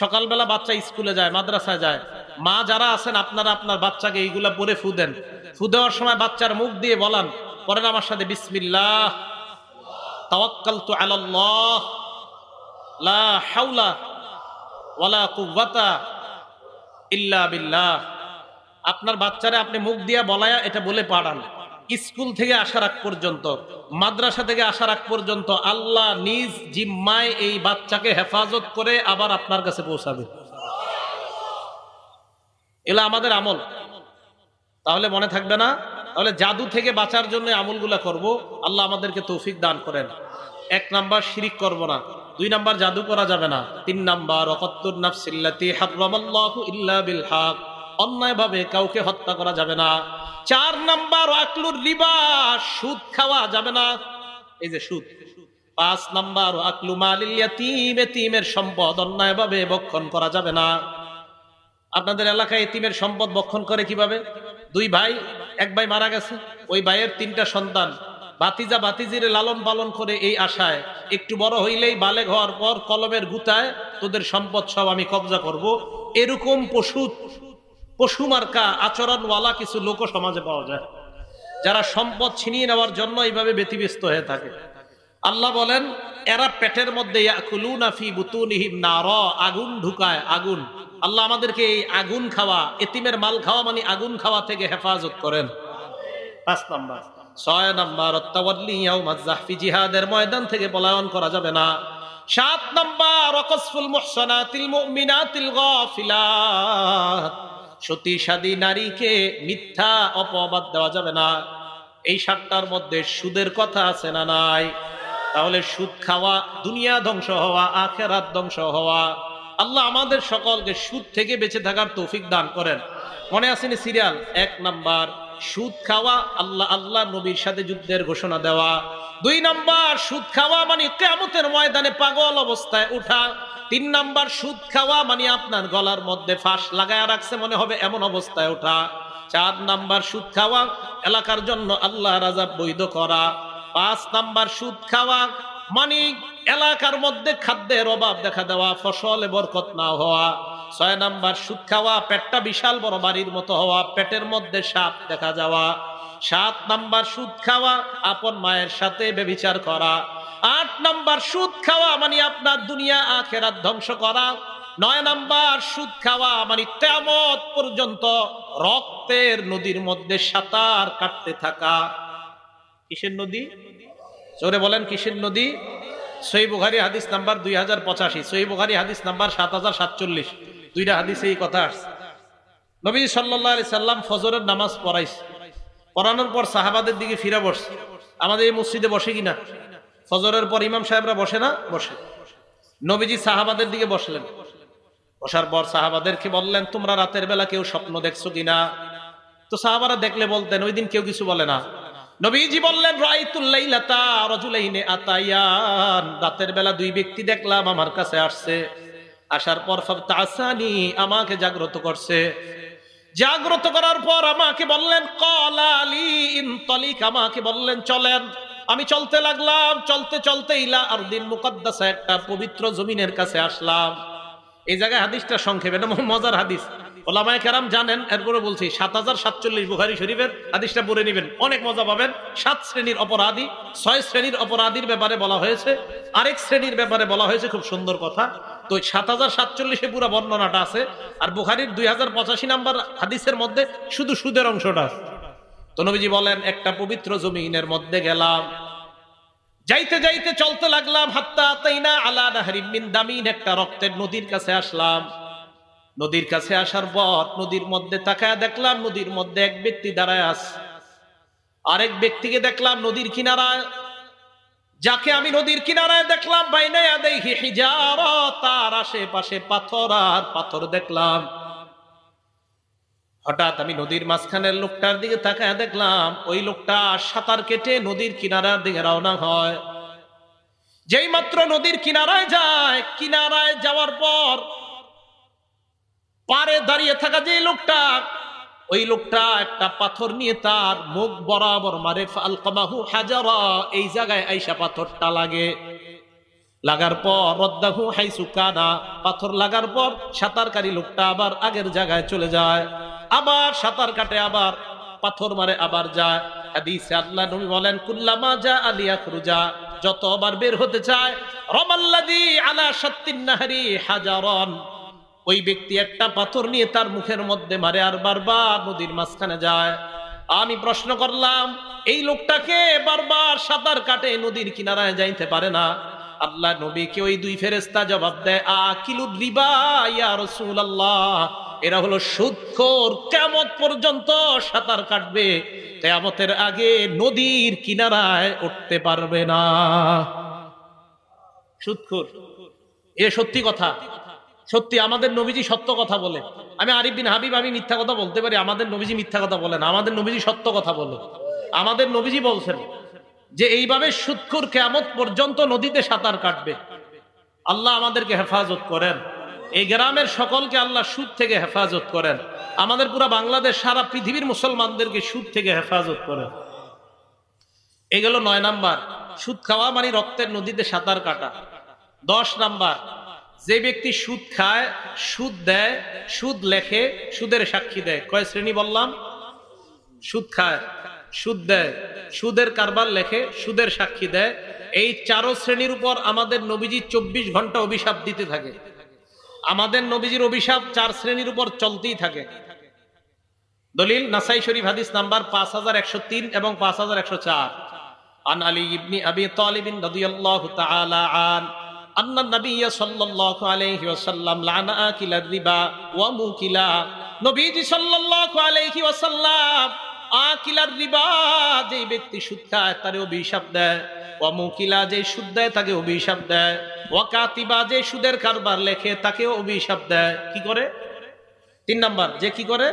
সকালবেলা বাচ্চা স্কুলে যায়, মাদ্রাসায় যায়, মা যারা আছেন আপনারা আপনার বাচ্চাকে এইগুলা পরে ফু দেন। ফু দেওয়ার সময় বাচ্চার মুখ দিয়ে বলান, পড়েন আমার সাথে, বিসমিল্লাহ তাওয়াক্কালতু আলাল্লাহ লা হাওলা ওয়ালা কুওয়াতা ইল্লা বিল্লাহ। আপনার বাচ্চারে আপনি মুখ দিয়া বলায়া এটা বলে পাঠান। স্কুল থেকে আসার আগ পর্যন্ত, মাদ্রাসা থেকে আসার আগ পর্যন্ত আল্লাহ নিজ জিম্মায় এই বাচ্চাকে হেফাজত করে আবার আপনার কাছে পৌঁছাবে। এগুলো আমাদের আমল। তাহলে মনে থাকবে না? তাহলে জাদু থেকে বাঁচার জন্য আমলগুলা করব। আল্লাহ আমাদেরকে তৌফিক দান করেন। 1 নাম্বার শিরিক করব না, 2 নাম্বার জাদু করা যাবে না, 3 নাম্বার ওয়াকাতুন নাফসিল্লাতি হারামাল্লাহু ইল্লা বিল হক, অন্যায় ভাবে কাউকে হত্যা করা যাবে না। 4 নাম্বার আকলুর রিবা, সুদ খাওয়া যাবে না, এই যে সুদ। 5 নাম্বার আকলু মালিল ইয়াতীম, এতিমের সম্পদ অন্যায় ভাবে ভক্ষণ করা যাবে না। আপনাদের এলাকায় এতিমের সম্পদ ভক্ষণ করে কিভাবে? দুই ভাই, এক ভাই মারা গেছে, ওই ভাইয়ের 3টা সন্তান, ভাতিজা ভাতিজিরে লালন পালন করে এই আশায় একটু বড় হইলেই বালেগ হওয়ার পর কলমের গুতায় তোদের সম্পদ সব আমি কবজা করব। এরকম পশু মার্কা আচরণওয়ালা কিছু লোক সমাজে পাওয়া যায়, যারা সম্পদ ছিনিয়ে নেওয়ার জন্য এইভাবে ব্যতিব্যস্ত হয়ে থাকে। আল্লাহ বলেন এরা পেটের মধ্যে ইয়াকুলুনা ফি বুতুনিহিম নারা, আগুন ঢুকায়, আগুন। আল্লাহ আমাদেরকে এই আগুন খাওয়া, এতিমের মাল খাওয়া মানে আগুন খাওয়া থেকে হেফাজত করেন। 5 নাম্বার। 6 নাম্বার, আত-তাওয়াল্লি ইয়াউমাজ যাহফি, জিহাদের ময়দান থেকে পলায়ন করা যাবে না। 7 নাম্বার, ওয়াকসফুল মুহসানাতিল মুমিনাতিল গাফিলাত, সতীসাদী নারীকে মিথ্যা অপবাদ দেওয়া যাবে না। এই 7টার মধ্যে সুদের কথা আছে না নাই? তাহলে সুদ খাওয়া দুনিয়া ধ্বংস হওয়া, আখিরাত ধ্বংস হওয়া। আল্লাহ আমাদের সকলকে সুদ থেকে বেঁচে থাকার তৌফিক দান করেন। মনে আসেনি সিরিয়াল? 1 নাম্বার সুদ খাওয়া, আল্লাহ নবীর সাথে যুদ্ধের ঘোষণা দেওয়া। 2 নাম্বার সুদ খাওয়া মানে কিয়ামতের ময়দানে পাগল অবস্থায় ওঠা। 3 নাম্বার সুদ খাওয়া মানে আপনার গলার মধ্যে ফাঁস লাগায় রাখছে মনে হবে এমন অবস্থায় ওঠা। 4 নাম্বার সুদ খাওয়া এলাকার জন্য আল্লাহর আযাব বৈধ করা। 5 নাম্বার সুদ খাওয়া মানে এলাকার মধ্যে খাদ্যের অভাব দেখা দেওয়া, ফসলে বরকত না হওয়া। 6 নাম্বার সুদ খাওয়া পেটটা বিশাল বড় বাড়ির মতো হওয়া, পেটের মধ্যে সাপ দেখা যাওয়া। 7 নাম্বার সুদ খাওয়া আপন মায়ের সাথে ব্যভিচার করা। 8 নাম্বার সুদ খাওয়া মানে আপনার দুনিয়া আখিরাত ধ্বংস করা। 9 নাম্বার সুদ খাওয়া মানে কিয়ামত পর্যন্ত রক্তের নদীর মধ্যে সাঁতার কাটতে থাকা। কিসের নদী? জোরে বলেন কিসের নদী? সহিহ বুখারী হাদিস নাম্বার 2085, সহিহ বুখারী হাদিস নাম্বার 7047। 2টা হাদিসে এই কথা আসছে। নবী সাল্লাল্লাহু আলাইহি সাল্লাম ফজরের নামাজ পড়াইছে, পড়ানোর পর সাহাবাদের দিকে ফিরে বসছে। আমাদের এই মসজিদে বসে কিনা? ফজরের পর ইমাম সাহেবরা বসে না? বসে। নবীজি সাহাবাদের দিকে বসলেন, বসার পর সাহাবাদেরকে বললেন তোমরা রাতের বেলা কেউ স্বপ্ন দেখছো কিনা? তো সাহাবারা দেখলে বলতেন, ওই দিন কেউ কিছু বলে না। নবীজি বললেন রাআইতুল লাইলাতা রাজুলাইনি আতায়ান, রাতের বেলা 2 ব্যক্তি দেখলাম আমার কাছে আসছে, আসার পর ফাতাসানি, আমাকে জাগ্রত করছে। জাগ্রত করার পর আমাকে বললেন ক্বালালি ইনতালিক, আমাকে বললেন চলেন। আমি চলতে লাগলাম, চলতে চলতে ইলা আরদিন মুকদ্দাসা, একটা পবিত্র জমিনের কাছে আসলাম। এই জায়গায় হাদিসটা সংক্ষেপে, এটা মজার হাদিস, ওলামায়ে কেরাম জানেন, এরপরে বলছি 7047 বুখারী শরীফের হাদিসটা পড়ে নেবেন, অনেক মজা পাবেন। 7 শ্রেণীর অপরাধী, 6 শ্রেণীর অপরাধীর ব্যাপারে বলা হয়েছে, আরেক শ্রেণীর ব্যাপারে বলা হয়েছে, খুব সুন্দর কথা। তো 7047 পুরো বর্ণনাটা আছে, আর বুখারীর 2085 নাম্বার হাদিসের মধ্যে শুধু সুদের অংশটা আছে। তো নবীজি বলেন একটা পবিত্র জমিনের মধ্যে গেলাম, যাইতে যাইতে চলতে লাগলাম, হাত্তা আতাইনা আলা নাহরিম মিন দামিন, একটা রক্তের নদীর কাছে আসলাম। নদীর কাছে আসার পর নদীর মধ্যে তাকায় দেখলাম নদীর মধ্যে এক ব্যক্তি দাঁড়ায় আছে, আরেক ব্যক্তিকে দেখলাম নদীর কিনারায়। যাকে আমি নদীর কিনারায় দেখলাম বাইনা ইয়াদাইহি হিজারা, তার আশেপাশে পাথর আর পাথর দেখলাম। হঠাৎ আমি নদীর মাঝখানের লোকটার দিকে তাকায় দেখলাম ওই লোকটা সাঁতার কেটে নদীর কিনারার দিকে রওনা হয়। যেই মাত্র নদীর কিনারায় যায়, কিনারায় যাওয়ার পর পারে দাঁড়িয়ে থাকা যে লোকটা, ওই লোকটা একটা পাথর নিয়ে তার মুখ বরাবর মারে। ফালকামাহু হাজারা, এই জায়গায় আইসা পাথরটা লাগে। লাগার পর রদ্দাহু হাইসু কানা, পাথর লাগার পর সাঁতারকারী লোকটা আবার আগের জায়গায় চলে যায়, আবার সাঁতার কাটে, আবার পাথর মারে, আবার যায়। হাদিসে আল্লাহ নবী বলেন কুল্লামা জা আলিয়াখরুজা, যতবার বের হতে চায়, রামাল্লাযী আলা শাত্তিন নাহরি হাজারান, ওই ব্যক্তি একটা পাথর নিয়ে তার মুখের মধ্যে মারে আর বারবার নদীর মাঝখানে যায়। আমি প্রশ্ন করলাম এই লোকটাকে বারবার সাঁতার কাটে নদীর কিনারায় যাইতে পারে না। আল্লাহ নবীকে ওই 2 ফেরেশতা জবাব দেয় আকিলুর রিবা ইয়া রাসূলুল্লাহ, এরা হলো সুদখোর, কিয়ামত পর্যন্ত সাঁতার কাটবে, কিয়ামতের আগে নদীর কিনারায় উঠতে পারবে না। সুদখোর, এ সত্যি কথা, সত্যি আমাদের নবীজি সত্য কথা বলে। আমি আরিফ বিন হাবিব, আমি মিথ্যা কথা বলতে পারি, আমাদের নবীজি মিথ্যা কথা বলেন, আমাদের নবীজি সত্য কথা বলে। আমাদের নবীজি বলছেন যে এইভাবে সুদখোর কিয়ামত পর্যন্ত নদীতে সাঁতার কাটবে। আল্লাহ আমাদেরকে হেফাজত করেন। এই গ্রামের সকলকে আল্লাহ সুদ থেকে হেফাজত করেন। আমাদের পুরা বাংলাদেশ, সারা পৃথিবীর মুসলমানদেরকে সুদ থেকে হেফাজত করেন। এগুলো 9 নাম্বার। সুদ খাওয়া মানে রক্তের নদীতে সাঁতার কাটা। 10 নাম্বার, যে ব্যক্তি সুদ খায়, সুদ দেয়, সুদ লেখে, সুদের সাক্ষী দেয়। কয় শ্রেণী বললাম? সুদ খায়, সুদ দেয়, সুদের কারবার লেখে, সুদের সাক্ষী দেয়। এই 4 শ্রেণীর উপর আমাদের নবীজি 24 ঘন্টা অভিশাপ দিতে থাকে। আমাদের নবীজির অভিশাপ 4 শ্রেণীর উপর চলতেই থাকে। দলিল নাসাই শরীফ হাদিস নাম্বার 5103 এবং 5104। আন আলী ইবনে আবি তালিব রাদিয়াল্লাহু তাআলা আন আন্না নবী সাল্লাল্লাহু আলাইহি ওয়াসাল্লাম লানা আকিলার রিবা ওয়া মুকিলা। নবীজি সাল্লাল্লাহু আলাইহি ওয়াসাল্লাম আকিলার রিবা, যে ব্যক্তি সুদ খায় তার অভিশাপ দেয়, ওয়া মুকিলা, যে সুদ দেয় তাকে অভিশাপ দেয়, ওয়া কাতিবা, যে সুদের কারবার লেখে তাকে অভিশাপ দেয়। কি করে? 3 নাম্বার, যে কি করে?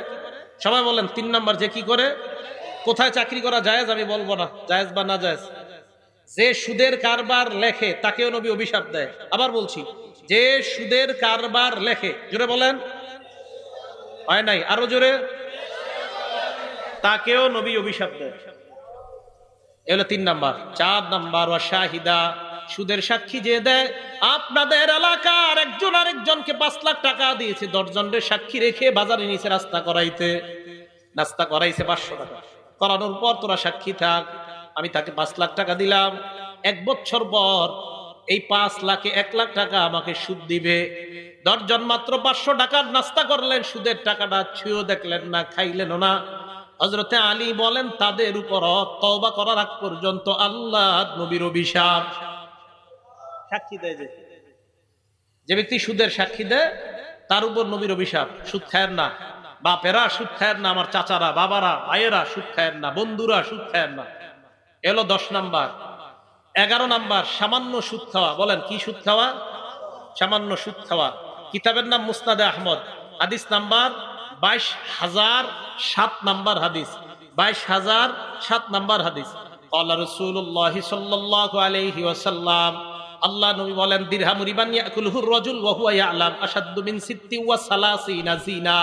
সবাই বলেন 3 নাম্বার, যে কি করে? কোথায় চাকরি করা জায়েজ আমি বলবো না, জায়েজ বা না জায়েজ। যে সুদের কারবার লেখে তাকেও নবী অভিশাপ দেয়। আবার বলছি, যে সুদের কারবার লেখে, জোরে বলেন, হয় নাই, আরো জোরে, তাকেও নবী অভিশাপ দেয়। এগুলো 3 নাম্বার। 4 নাম্বার, ওয়া শাহিদা, সুদের সাক্ষী যে দেয়। আপনাদের এলাকার একজন আরেকজনকে 5 লাখ টাকা দিয়েছে, 10 জনের সাক্ষী রেখে বাজারে নিচে রাস্তা করাইছে 500 টাকা। করানোর পর তোরা সাক্ষী থাক, আমি তাকে 5 লাখ টাকা দিলাম, 1 বছর পর এই 5 লাখে 1 লাখ টাকা আমাকে সুদ দিবে। 10 জন মাত্র 500 টাকার নাস্তা করলেন, সুদের টাকাটা ছুঁয়েও দেখলেন না, খাইলেন না। হযরতে আলী বলেন, তাদের উপর তওবা করার আগ পর্যন্ত আল্লাহ নবীর অভিশাপ। সাক্ষী দেয়, যে ব্যক্তি সুদের সাক্ষী দেয় তার উপর নবীর অভিশাপ। সুদ খায়েন না, বাপেরা সুদ খায়েন না, আমার চাচারা, বাবারা, ভাইয়েরা সুদ খায়েন না, বন্ধুরা সুদ খায়েন না। এলো 10 নাম্বার। 11 নাম্বার, সামান্য সুদ খাওয়া। বলেন কি সুদ খাওয়া? সামান্য সুদ খাওয়া। কিতাবের নাম মুসনাদে আহমদ, হাদিস নাম্বার 22,007 নাম্বার হাদিস, 22,007 নাম্বার হাদিস। ক্বালা রাসূলুল্লাহ সাল্লাল্লাহু আলাইহি ওয়াসাল্লাম, আল্লাহ নবী বলেন, দিরহামু রিবান ইয়াকুলুহু রাজুল ওয়া হুয়া ইয়ালাম আশাদ্দু মিন 36 জিনা।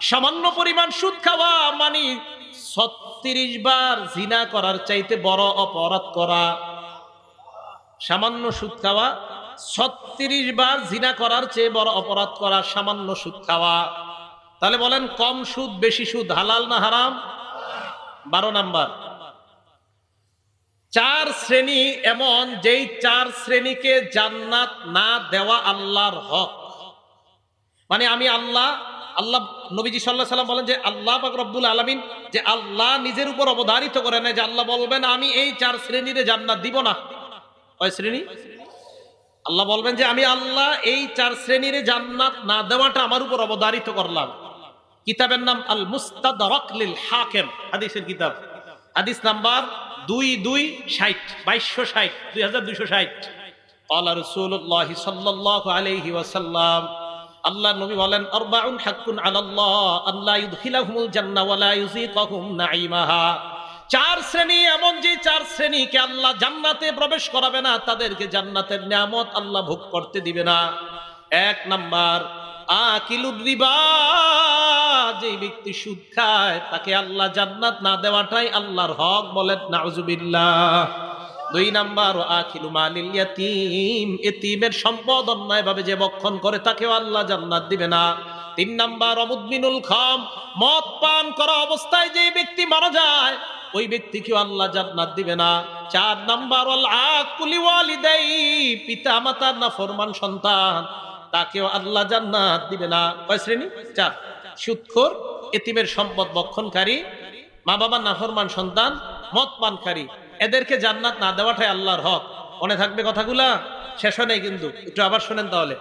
সামান্য পরিমাণ সুদ খাওয়া মানে 36 বার জিনা করার চাইতে বড় অপরাধ করা। সামান্য সুদ খাওয়া 36 বার জিনা করার চেয়ে বড় অপরাধ করা, সামান্য সুদ খাওয়া। তাহলে বলেন, কম সুদ বেশি সুদ হালাল না হারাম? 12 নাম্বার, 4 শ্রেণী এমন, যেই 4 শ্রেণীকে জান্নাত না দেওয়া আল্লাহর হক। মানে আমি আল্লাহ নবীজি সাল্লাল্লাহু আলাইহি ওয়াসাল্লাম বলেন যে আল্লাহ পাক রব্বুল আলামিন, যে আল্লাহ নিজের উপর অবধারিত করে না, যে আল্লাহ বলবেন আমি এই 4 শ্রেণীরে জান্নাত দিব না। কয় শ্রেণী? আল্লাহ বলবেন যে আমি আল্লাহ এই 4 শ্রেণীরে জান্নাত না দেওয়াটা আমার উপর অবধারিত করলাম। কিতাবের নাম আল মুস্তাদরাক লিল হাকিম, হাদিসের কিতাব, হাদিস নাম্বার 2260 ক্বালা রাসূলুল্লাহ সাল্লাল্লাহু আলাইহি ওয়াসাল্লাম, আল্লাহ নবী বলেন, আরবাউন হাক্কুন আলাল্লাহ আল্লা ইউদখিলাহুমুল জান্নাহ ওয়া লা ইউযীকাহুম নাঈমাহা। 4 শ্রেণী এমন, যে 4 শ্রেণীকে আল্লাহ জান্নাতে প্রবেশ করাবে না, তাদেরকে জান্নাতের নিয়ামত আল্লাহ ভোগ করতে দিবে না। 1 নাম্বার, আকিলুর রিবা, যে ব্যক্তি সুদ খায় তাকে আল্লাহ জান্নাত না দেওয়াটাই আল্লাহর হক। বলেন নাউজুবিল্লাহ। 2 নাম্বার, আকিলু মালিল ইয়াতীম, এতিমের সম্পদ অন্যায়ভাবে যে ভক্ষণ করে তাকেও আল্লাহ জান্নাত দিবে না। 3 নাম্বার, মুদমিনুল খাম, মদ পান করা অবস্থায় যে ব্যক্তি মারা যায় ওই ব্যক্তিকেও আল্লাহ জান্নাত দিবে না। 4 নাম্বার, আল আকুলি ওয়ালিদাই, পিতা মাতার নাফরমান সন্তান, তাকেও আল্লাহ জান্নাত দিবে না। কয় শ্রেণী? 4। সুদখোর, এতিমের সম্পদ ভক্ষণকারী, মা বাবার নাফরমান সন্তান, মদ পানকারী, এদেরকে জান্নাত না দেওয়াটাই আল্লাহর হক। মনে থাকবে কথাগুলা? শেষ হয় নাই কিন্তু, একটু আবার শোনেন তাহলে।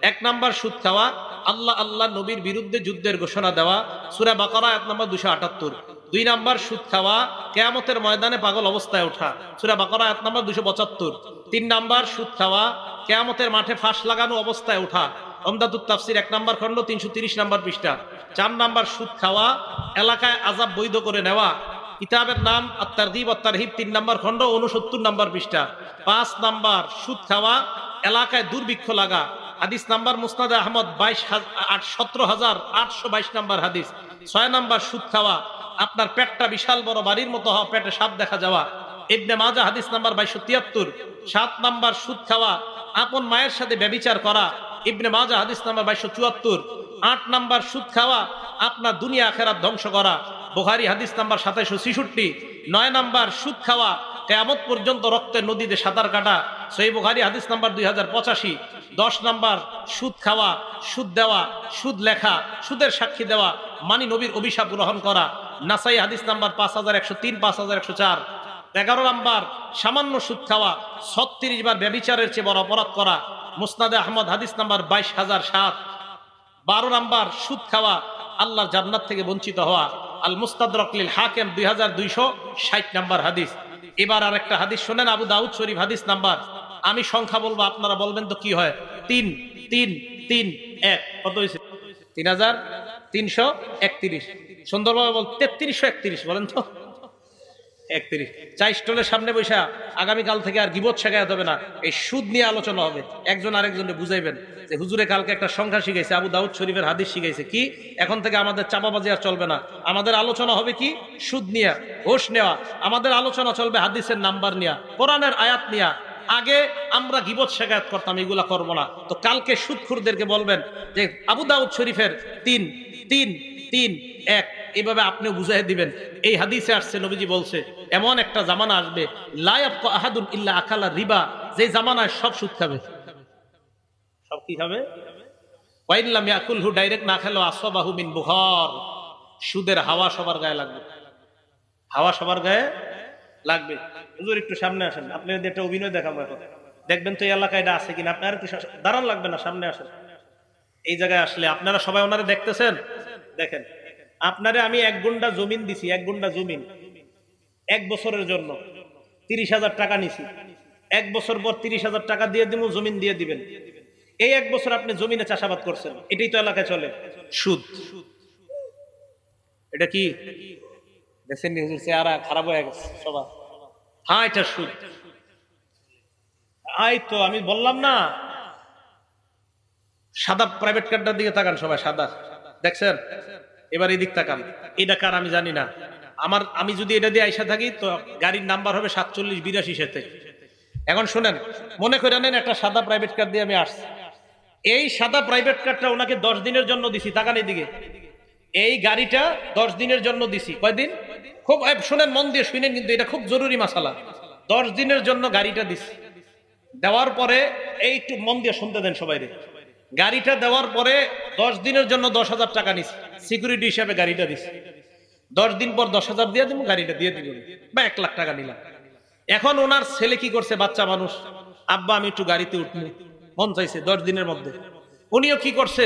1 নাম্বার, সুদ খাওয়া, আল্লাহ নবীর বিরুদ্ধে যুদ্ধের ঘোষণা দেওয়া, সূরা বাকারা আয়াত নাম্বার 278। 2 নাম্বার, সুদ খাওয়া, কিয়ামতের ময়দানে পাগল অবস্থায় ওঠা, সূরা বাকারা আয়াত নাম্বার 275। 3 নাম্বার, সুদ খাওয়া, কিয়ামতের মাঠে ফাঁস লাগানো অবস্থায় ওঠা, উমদাতুত তাফসীর 1 নাম্বার খণ্ড 330 নাম্বার পৃষ্ঠা। 4 নাম্বার, সুদ খাওয়া, এলাকায় আযাব বৈধ করে নেওয়া, কিতাবের নাম আত-তারগীব ওয়াত তারহিব 3 নাম্বার খণ্ড 69 নাম্বার পৃষ্ঠা। 5 নাম্বার, সুদ খাওয়া, এলাকায় দুর্ভিক্ষ লাগা, হাদিস নাম্বার মুসনাদে আহমদ 17,822 নাম্বার হাদিস। 6 নাম্বার সুদ খাওয়া, আপনার পেটটা বিশাল বড় বাড়ির মতো হওয়া, পেটে সাপ দেখা যাওয়া। ইবনে মাজাহ হাদিস নাম্বার 2273। 7 নাম্বার সুদ খাওয়া, আপন মায়ের সাথে ব্যভিচার করা, ইবনে মাজাহ হাদিস নাম্বার 2274। 8 নাম্বার সুদ খাওয়া, আপনার দুনিয়া আখিরাত ধ্বংস করা, বুখারী হাদিস নাম্বার 2766। 9 নাম্বার সুদ খাওয়া, কিয়ামত পর্যন্ত রক্তের নদীতে সাঁতার কাটা, সহিহ বুখারী হাদিস নাম্বার 2085। 10 নাম্বার সুদ খাওয়া, সুদ দেওয়া, সুদ লেখা, সুদের সাক্ষী দেওয়া, মানি নবীর অভিশাপ গ্রহণ করা, নাসাই হাদিস নাম্বার 5103, 5104। 11 নাম্বার সামান্য সুদ খাওয়া, 36 বার ব্যভিচারের চেয়ে বড় অপরাধ করা, মুসনাদে আহমদ হাদিস নাম্বার 22007। 12 নাম্বার সুদ খাওয়া, আল্লাহর জান্নাত থেকে বঞ্চিত হওয়া, আল মুস্তাদরাক লিল হাকিম 2260 নাম্বার হাদিস। এবার আরেকটা হাদিস শোনেন, আবু দাউদ শরীফ হাদিস নাম্বার, আমি সংখ্যা বলবো আপনারা বলবেন তো কি হয়। 3 3 3 1 কত হয়েছে? 3331। সুন্দরভাবে বল, 3331 বলেন তো। 31 চাই স্টলের সামনে বৈশা আগামীকাল থেকে আর গিবত শেখাতে হবে না, এই সুদ নিয়ে আলোচনা হবে। একজন আরেকজনকে বুঝাইবেন যে হুজুরে কালকে একটা সংখ্যা শিখাইছে, আবু দাউদ শরীফের হাদিস শিখাইছে, কি এখন থেকে আমাদের চাপাবাজি আর চলবে না। আমাদের আলোচনা হবে কি? সুদ নিয়ে, ঘুষ নেওয়া। আমাদের আলোচনা চলবে হাদিসের নাম্বার নিয়ে, কোরআনের আয়াত নিয়ে। আগে আমরা গিবত শেখায়ত করতাম, এগুলা করবো না। তো কালকে সুদখোরদেরকে বলবেন যে আবু দাউদ শরীফের 3 3 3 1, এইভাবে আপনিও বুঝাই দিবেন। এই হাদিসে আসছে, নবীজি বলছে এমন একটা জামানা আসবে, লা ইয়াবকা আহাদুন ইল্লা আকালা রিবা, যে জামানায় সব সুদ খাবে। সব কি খাবে? ওয়া ইল্লাম ইয়াকুলহু, ডাইরেক্ট না খেলো, আসবাহু মিন বুখার, সুদের হাওয়া সবার গায়ে লাগবে। হাওয়া সবার গায়ে লাগবে। হুজুর একটু সামনে আসেন, আপনাদের একটা অভিনয় দেখাবো এখন, দেখবেন তো এই এলাকায় এটা আছে কিনা। আপনারা একটু দাঁড়ান লাগবে না, সামনে আসেন। এই জায়গায় আসলে আপনারা সবাই ওনারে দেখতেছেন, দেখেন আপনারে আমি 1 গুন্ডা জমিন দিছি, 1 গুন্ডা জমিন 1 বছরের জন্য 30,000 টাকা নিছি। 1 বছর পর 30,000 টাকা দিয়ে দিব, জমিন দিয়ে দিবেন। এই 1 বছর আপনি জমিনে চাষাবাদ করছেন, এটাই তো এলাকায় চলে সুদ। এটা কি দেখছেন? হুজুর চেহারা খারাপ হয়ে গেছে সবার। হ্যাঁ, এটা সুদ। আই তো আমি বললাম না, সাদা প্রাইভেট কারটার দিকে তাকান সবাই, সাদা দেখছেন? এবার এই দিক তাকান, এটা কার আমি জানি না। আমি যদি এটা দিয়ে আইসা থাকি তো গাড়ির নাম্বার হবে 4782 সাথে। এখন শুনেন, মনে করে নেন একটা সাদা প্রাইভেট কার দিয়ে আমি আসছি। এই সাদা প্রাইভেট কারটা ওনাকে 10 দিনের জন্য দিছি, তাকান এদিকে। এই গাড়িটা 10 দিনের জন্য দিছি। কয়দিন? খুব শুনেন, মন দিয়ে শুনেন, কিন্তু এটা খুব জরুরি মাসালা। 10 দিনের জন্য গাড়িটা দিছি। দেওয়ার পরে এই একটু মন দিয়ে শুনতে দেন সবাই। গাড়িটা দেওয়ার পরে 10 দিনের জন্য 10,000 টাকা নিছি, সিকিউরিটি হিসাবে গাড়িটা দিছি। 10 দিন পর 10,000 দিয়ে দিব, গাড়িটা দিয়ে দিব, বা 1 লাখ টাকা নিলাম। এখন ওনার ছেলে কি করছে, বাচ্চা মানুষ, আব্বা আমি একটু গাড়িতে উঠবো, মন চাইছে 10 দিনের মধ্যে। উনিও কি করছে,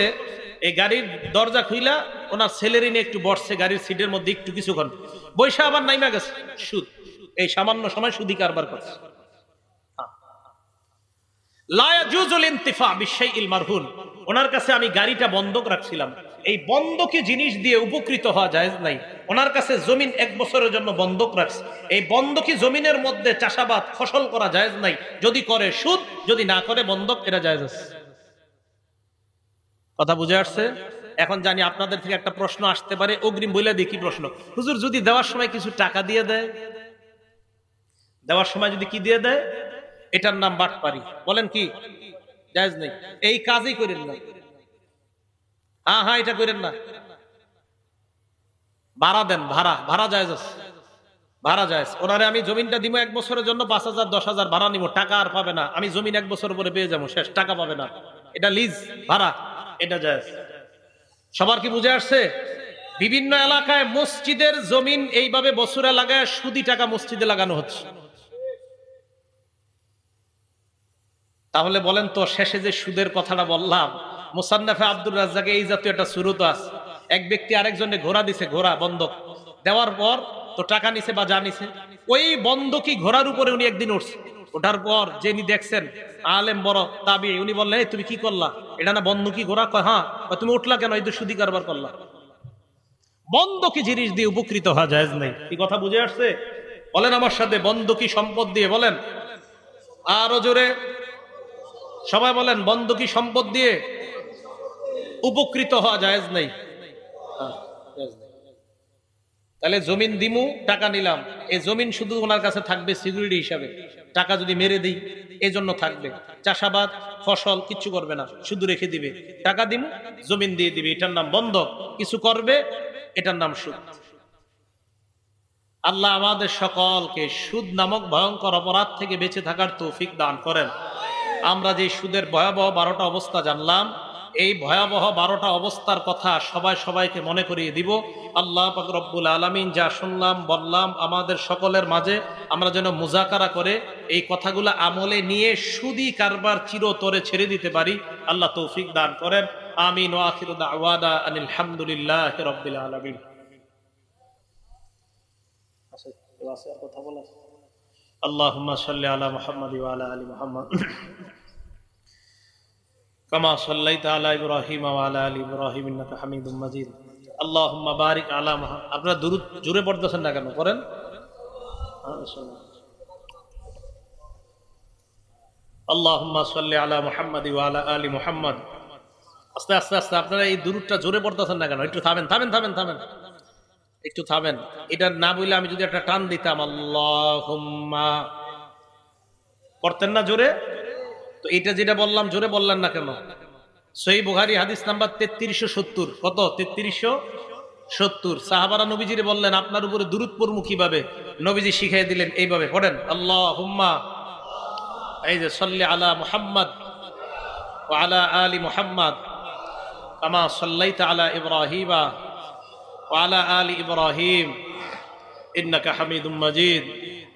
এই গাড়ির দরজা খুইলা ওনার ছেলেরই নিয়ে একটু বসছে গাড়ির সিটের মধ্যে, একটু কিছুক্ষণ বৈশা আবার নাইমা গেছে। সুদ, এই সামান্য সময় সুদি কারবার করছে। লা ইয়াজুজুল ইনতিফা বিশাইইল মারহুন, ওনার কাছে আমি গাড়িটা বন্ধক রাখছিলাম, এই বন্ধকি জিনিস দিয়ে উপকৃত হওয়া জায়েজ নাই। ওনার কাছে জমিন 1 বছরের জন্য বন্ধক রাখছে, এই বন্ধকি জমিনের মধ্যে চাষাবাদ ফসল করা জায়েজ নাই। যদি করে সুদ, যদি না করে বন্ধক, এটা জায়েজ আছে। কথা বুঝে আসছে? এখন জানি আপনাদের থেকে একটা প্রশ্ন আসতে পারে, অগ্রিম বলে দিই কি প্রশ্ন। হুজুর যদি দেওয়ার সময় কিছু টাকা দিয়ে দেয়, দেওয়ার সময় যদি কি দিয়ে দেয়, এটার নাম বাটপারি। বলেন কি জায়েজ নেই? এই কাজই করেন না। হ্যাঁ, এটা করেন না। ভাড়া দেন, ভাড়া জায়েজ আছে, ভাড়া জায়েজ। ওনারে আমি জমিনটা দিব 1 বছরের জন্য, 5,000 10,000 ভাড়া নিব, টাকা আর পাবে না। আমি জমিন 1 বছর পরে পেয়ে যাবো, শেষ, টাকা পাবে না। এটা লিজ, ভাড়া, এটা জায়েজ। সবার কি বুঝে আসছে? বিভিন্ন এলাকায় মসজিদের জমিন এইভাবে বছরে লাগায় সুদি টাকা মসজিদে লাগানো হচ্ছে। তাহলে বলেন তো, শেষে যে সুদের কথাটা বললাম, মুসান্নাফে আব্দুর রাজ্জাকে এই জাতীয় একটা সুরত আছে। এক ব্যক্তি আরেকজনে ঘোড়া দিছে, ঘোড়া বন্ধক দেওয়ার পর তো টাকা নিছে বা যা নিছে, ওই বন্ধকি ঘোড়ার উপরে উনি একদিন উঠছে। ওঠার পর যিনি দেখছেন আলেম বড় তাবি, উনি বললেন, এই তুমি কি করলা, এটা না বন্ধকি ঘোড়া? কয় হ্যাঁ। তুমি উঠলা কেন? এই তো সুদি কারবার করলা। বন্ধকি জিনিস দিয়ে উপকৃত হওয়া জায়েজ নাই। কি কথা বুঝে আসছে? বলেন আমার সাথে, বন্ধকি সম্পদ দিয়ে বলেন আরো জোরে। সবাই বলেন, বন্ধকি সম্পদ দিয়ে উপকৃত হওয়া জায়েজ নেই। তাহলে জমিন দিমু, টাকা নিলাম, এই জমিন শুধু ওনার কাছে থাকবে সিকিউরিটি হিসাবে, টাকা যদি মেরে দিই এই জন্য থাকবে, চাষাবাদ ফসল কিচ্ছু করবে না, শুধু রেখে দিবে, টাকা দিমু জমিন দিয়ে দিবে, এটার নাম বন্ধক, কিছু করবে, এটার নাম সুদ। আল্লাহ আমাদের সকলকে সুদ নামক ভয়ঙ্কর অপরাধ থেকে বেঁচে থাকার তৌফিক দান করেন। আমরা যে সুদের ভয়াবহ 12টা অবস্থা জানলাম, এই ভয়াবহ 12টা অবস্থার কথা সবাই সবাইকে মনে করিয়ে দিব। আল্লাহ পাক রব্বুল আলামিন যা শুনলাম বললাম আমাদের সকলের মাঝে আমরা যেন মুজাকারা করে এই কথাগুলো আমলে নিয়ে সুদি কারবার চিরতরে ছেড়ে দিতে পারি। আল্লাহ তৌফিক দান করেন। আমিন ওয়া আখিরু দাওয়ানা আনিল হামদুলিল্লাহি রাব্বিল আলামিন। কথা বলা, আল্লাহুম্মা সাল্লি আলা মুহাম্মাদ ওয়া আলা আলি মুহাম্মাদ কামা সাল্লাইতা আলা ইব্রাহিম ওয়া আলা আলি ইব্রাহিম ইন্নাকা হামিদুম মাজিদ। আল্লাহুম্মা বারিক আলা মুহাম্মাদ। আপনারা দুরূদ জোরে পড়তেছেন না কেন? করেন। আল্লাহুম্মা সাল্লি আলা মুহাম্মাদ ওয়া আলা আলি মুহাম্মাদ। আস্তে আস্তে আস্তে আপনারা এই দুরূদটা জোরে পড়তেছেন না কেন? একটু থামেন থামেন থামেন থামেন, একটু থামেন। এটা না বললে আমি যদি একটা টান দিতাম আল্লাহুম্মা, পড়তেন না জোরে? তো এটা যেটা বললাম জোরে বললেন না কেন? সহিহ বুখারী হাদিস নাম্বার 3370। কত? 3370। সাহাবারা নবীজিরে বললেন আপনার উপরে দুরূদ পড়মু কিভাবে? নবীজি শিখিয়ে দিলেন এইভাবে, পড়েন আল্লাহুম্মা, এই যে সাল্লি আলা মুহাম্মাদ ওয়া আলা আলি মুহাম্মাদ কামা সাল্লাইতা আলা ইব্রাহিমা ওয়া আলা আলি ইব্রাহিম ইন্নাকা হামিদুম মাজিদ।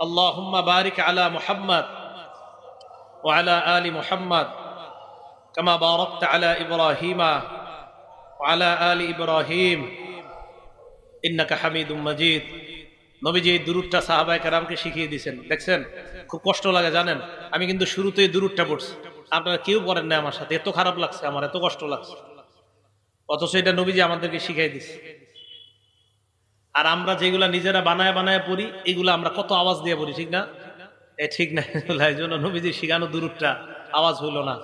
আল্লাহুম্মা বারিক আলা মুহাম্মাদ ওয়া আলা আলি মুহাম্মাদ কামা বারাকতা আলা ইব্রাহিমা ওয়া আলা আলি ইব্রাহিম ইন্নাকা হামিদুম মাজিদ। নবীজি এই দুরূদটা সাহাবায়ে কেরামকে শিখিয়ে দিয়েছেন। দেখছেন খুব কষ্ট লাগে জানেন, আমি কিন্তু শুরুতে এই দুরূদটা পড়ছি, আপনারা কেউ পড়েন না আমার সাথে, এত খারাপ লাগছে আমার, এত কষ্ট লাগছে, অথচ এটা নবীজি আমাদেরকে শিখিয়ে দিয়েছে। আর আমরা যেগুলা নিজেরা বানায় বানায় পড়ি এগুলা আমরা কত আওয়াজ দিয়ে পড়ি, ঠিক না? ঠিক না? এই জন্য নবীজি শিখানো দুরূদটা আওয়াজ হইল না।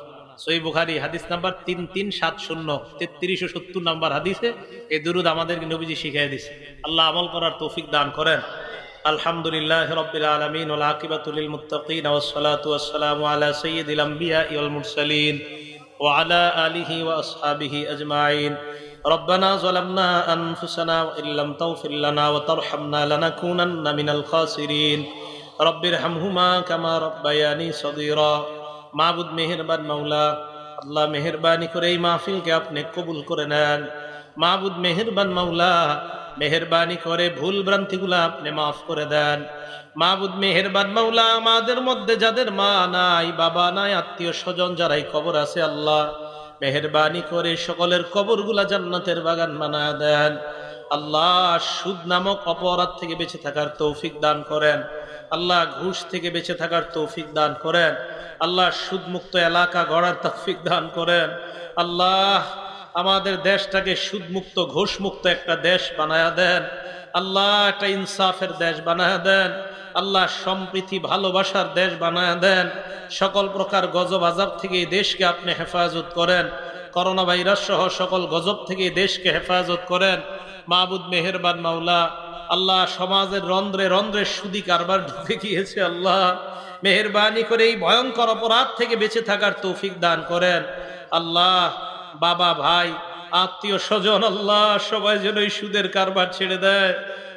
সহিহ বুখারী হাদিস নাম্বার 3370, 3370 নাম্বার হাদিসে এই দুরূদ আমাদেরকে নবীজি শিখিয়ে দিয়েছে। আল্লাহ আমল করার তৌফিক দান করেন। আলহামদুলিল্লাহি রাব্বিল আলামিন ওয়াল আকিবাতু লিল মুত্তাকিন ওয়াস সালাতু ওয়াস সালামু আলা সাইয়্যিদিল আমবিয়া ওয়াল মুরসালিন ওয়া আলা আলিহি ওয়া আসহাবিহি আজমাইন। ربنا ظلمنا أنفسنا وإن لم تغفر لنا وترحمنا لنكونن من الخاسرين رب ارحمهما كما ربياني صغيرا। মাবুদ মেহেরবান মাওলা, আল্লাহ মেহেরবানি করে এই মাহফিলকে আপনি কবুল করে নেন। মাবুদ মেহেরবান মাওলা, মেহেরবানি করে ভুল ভ্রান্তিগুলো আপনি মাফ করে দেন। মাবুদ মেহেরবান মাওলা, আমাদের মধ্যে যাদের মা নাই, বাবা নাই, আত্মীয় স্বজন যারাই কবর আছে, আল্লাহ মেহেরবানি করে সকলের কবরগুলা জান্নাতের বাগান বানায় দেন। আল্লাহ সুদ নামক অপরাধ থেকে বেঁচে থাকার তৌফিক দান করেন। আল্লাহ ঘুষ থেকে বেঁচে থাকার তৌফিক দান করেন। আল্লাহ সুদমুক্ত এলাকা গড়ার তৌফিক দান করেন। আল্লাহ আমাদের দেশটাকে সুদমুক্ত ঘুষমুক্ত একটা দেশ বানায়া দেন। আল্লাহ একটা ইনসাফের দেশ বানায়া দেন। আল্লাহ সম্প্রীতি ভালোবাসার দেশ বানায়া দেন। সকল প্রকার গজব আযাব থেকে এই দেশকে আপনি হেফাজত করেন। করোনা ভাইরাস সহ সকল গজব থেকে এই দেশকে হেফাজত করেন। মাবুদ মেহেরবান মাওলা, আল্লাহ সমাজের রন্ধ্রে রন্ধ্রে সুদি কারবার ঢুকে গিয়েছে, আল্লাহ মেহেরবানি করে এই ভয়ঙ্কর অপরাধ থেকে বেঁচে থাকার তৌফিক দান করেন। আল্লাহ বাবা ভাই আত্মীয় স্বজন আল্লাহ সবাই যেন এই সুদের কারবার ছেড়ে দেয়।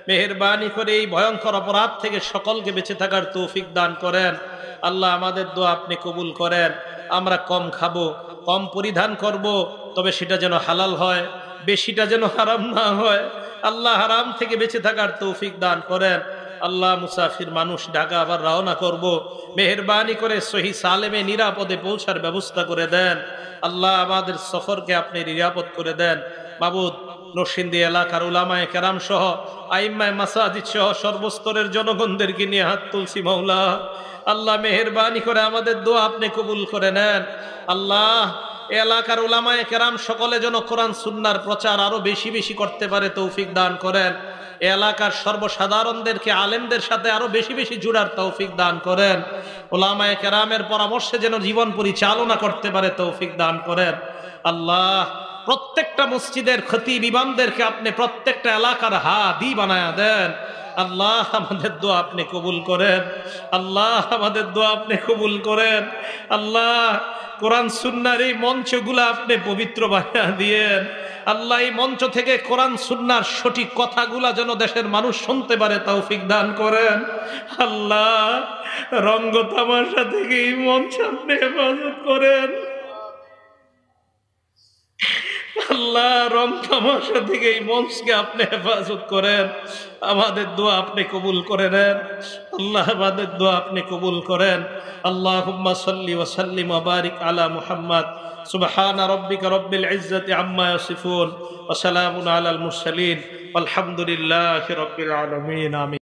মেহেরবানি করে এই ভয়ঙ্কর অপরাধ থেকে সকলকে বেঁচে থাকার তৌফিক দান করেন। আল্লাহ আমাদের দোয়া আপনি কবুল করেন। আমরা কম খাবো, কম পরিধান করব, তবে সেটা যেন হালাল হয়, বেশিটা যেন হারাম না হয়। আল্লাহ হারাম থেকে বেঁচে থাকার তৌফিক দান করেন। আল্লাহ মুসাফির মানুষ ঢাকা আবার রওনা করব, মেহেরবানি করে সহি সালেমে নিরাপদে পৌঁছার ব্যবস্থা করে দেন। আল্লাহ আমাদের সফরকে আপনি নিরাপদ করে দেন। মাবুদ নরসিংদী এলাকার উলামায়ে কেরাম সহ আইম্মায়ে মাসাজিদ সহ সর্বস্তরের জনগণদেরকে নিয়ে হাত তুলছি মাওলা। আল্লাহ মেহেরবানি করে আমাদের দোয়া আপনি কবুল করে নেন। আল্লাহ এলাকার উলামায়ে কেরাম সকলে যেন কোরআন সুন্নাহর প্রচার আরো বেশি বেশি করতে পারে তৌফিক দান করেন। এলাকার সর্বসাধারণদেরকে আলেমদের সাথে আরো বেশি বেশি জুড়ার তৌফিক দান করেন। উলামায়ে কেরামের পরামর্শে যেন জীবন পরিচালনা করতে পারে তৌফিক দান করেন। আল্লাহ প্রত্যেকটা মসজিদের খতিব ইমামদেরকে আপনি প্রত্যেকটা এলাকার হাদি বানায়া দেন। আল্লাহ আমাদের দোয়া আপনি কবুল করেন। আল্লাহ আমাদের দোয়া আপনি কবুল করেন। আল্লাহ কোরআন সুন্নাহর এই মঞ্চগুলো আপনি পবিত্র বানিয়ে দিয়েন। আল্লাহ এই মঞ্চ থেকে কোরআন সুন্নাহর সঠিক কথাগুলা যেন দেশের মানুষ শুনতে পারে তৌফিক দান করেন। আল্লাহ রঙ্গ তামাশা থেকে এই মঞ্চ আপনি হেফাজত করেন। আল্লাহ রং তামাশা থেকে এই মঞ্চকে আপনি হেফাজত করেন। আমাদের দোয়া আপনি কবুল করে নেন। আল্লাহ আমাদের দোয়া আপনি কবুল করেন। আল্লাহুম্মা সাল্লি ওয়া সাল্লিম ওয়া বারিক আলা মুহাম্মদ। সুবহানা রাব্বিকা রাব্বিল ইজ্জাতি আম্মা ইয়াসিফুন ওয়া সালামুন আলাল মুরসালিন। আলহামদুলিল্লাহি রাব্বিল আলামিন। আমিন।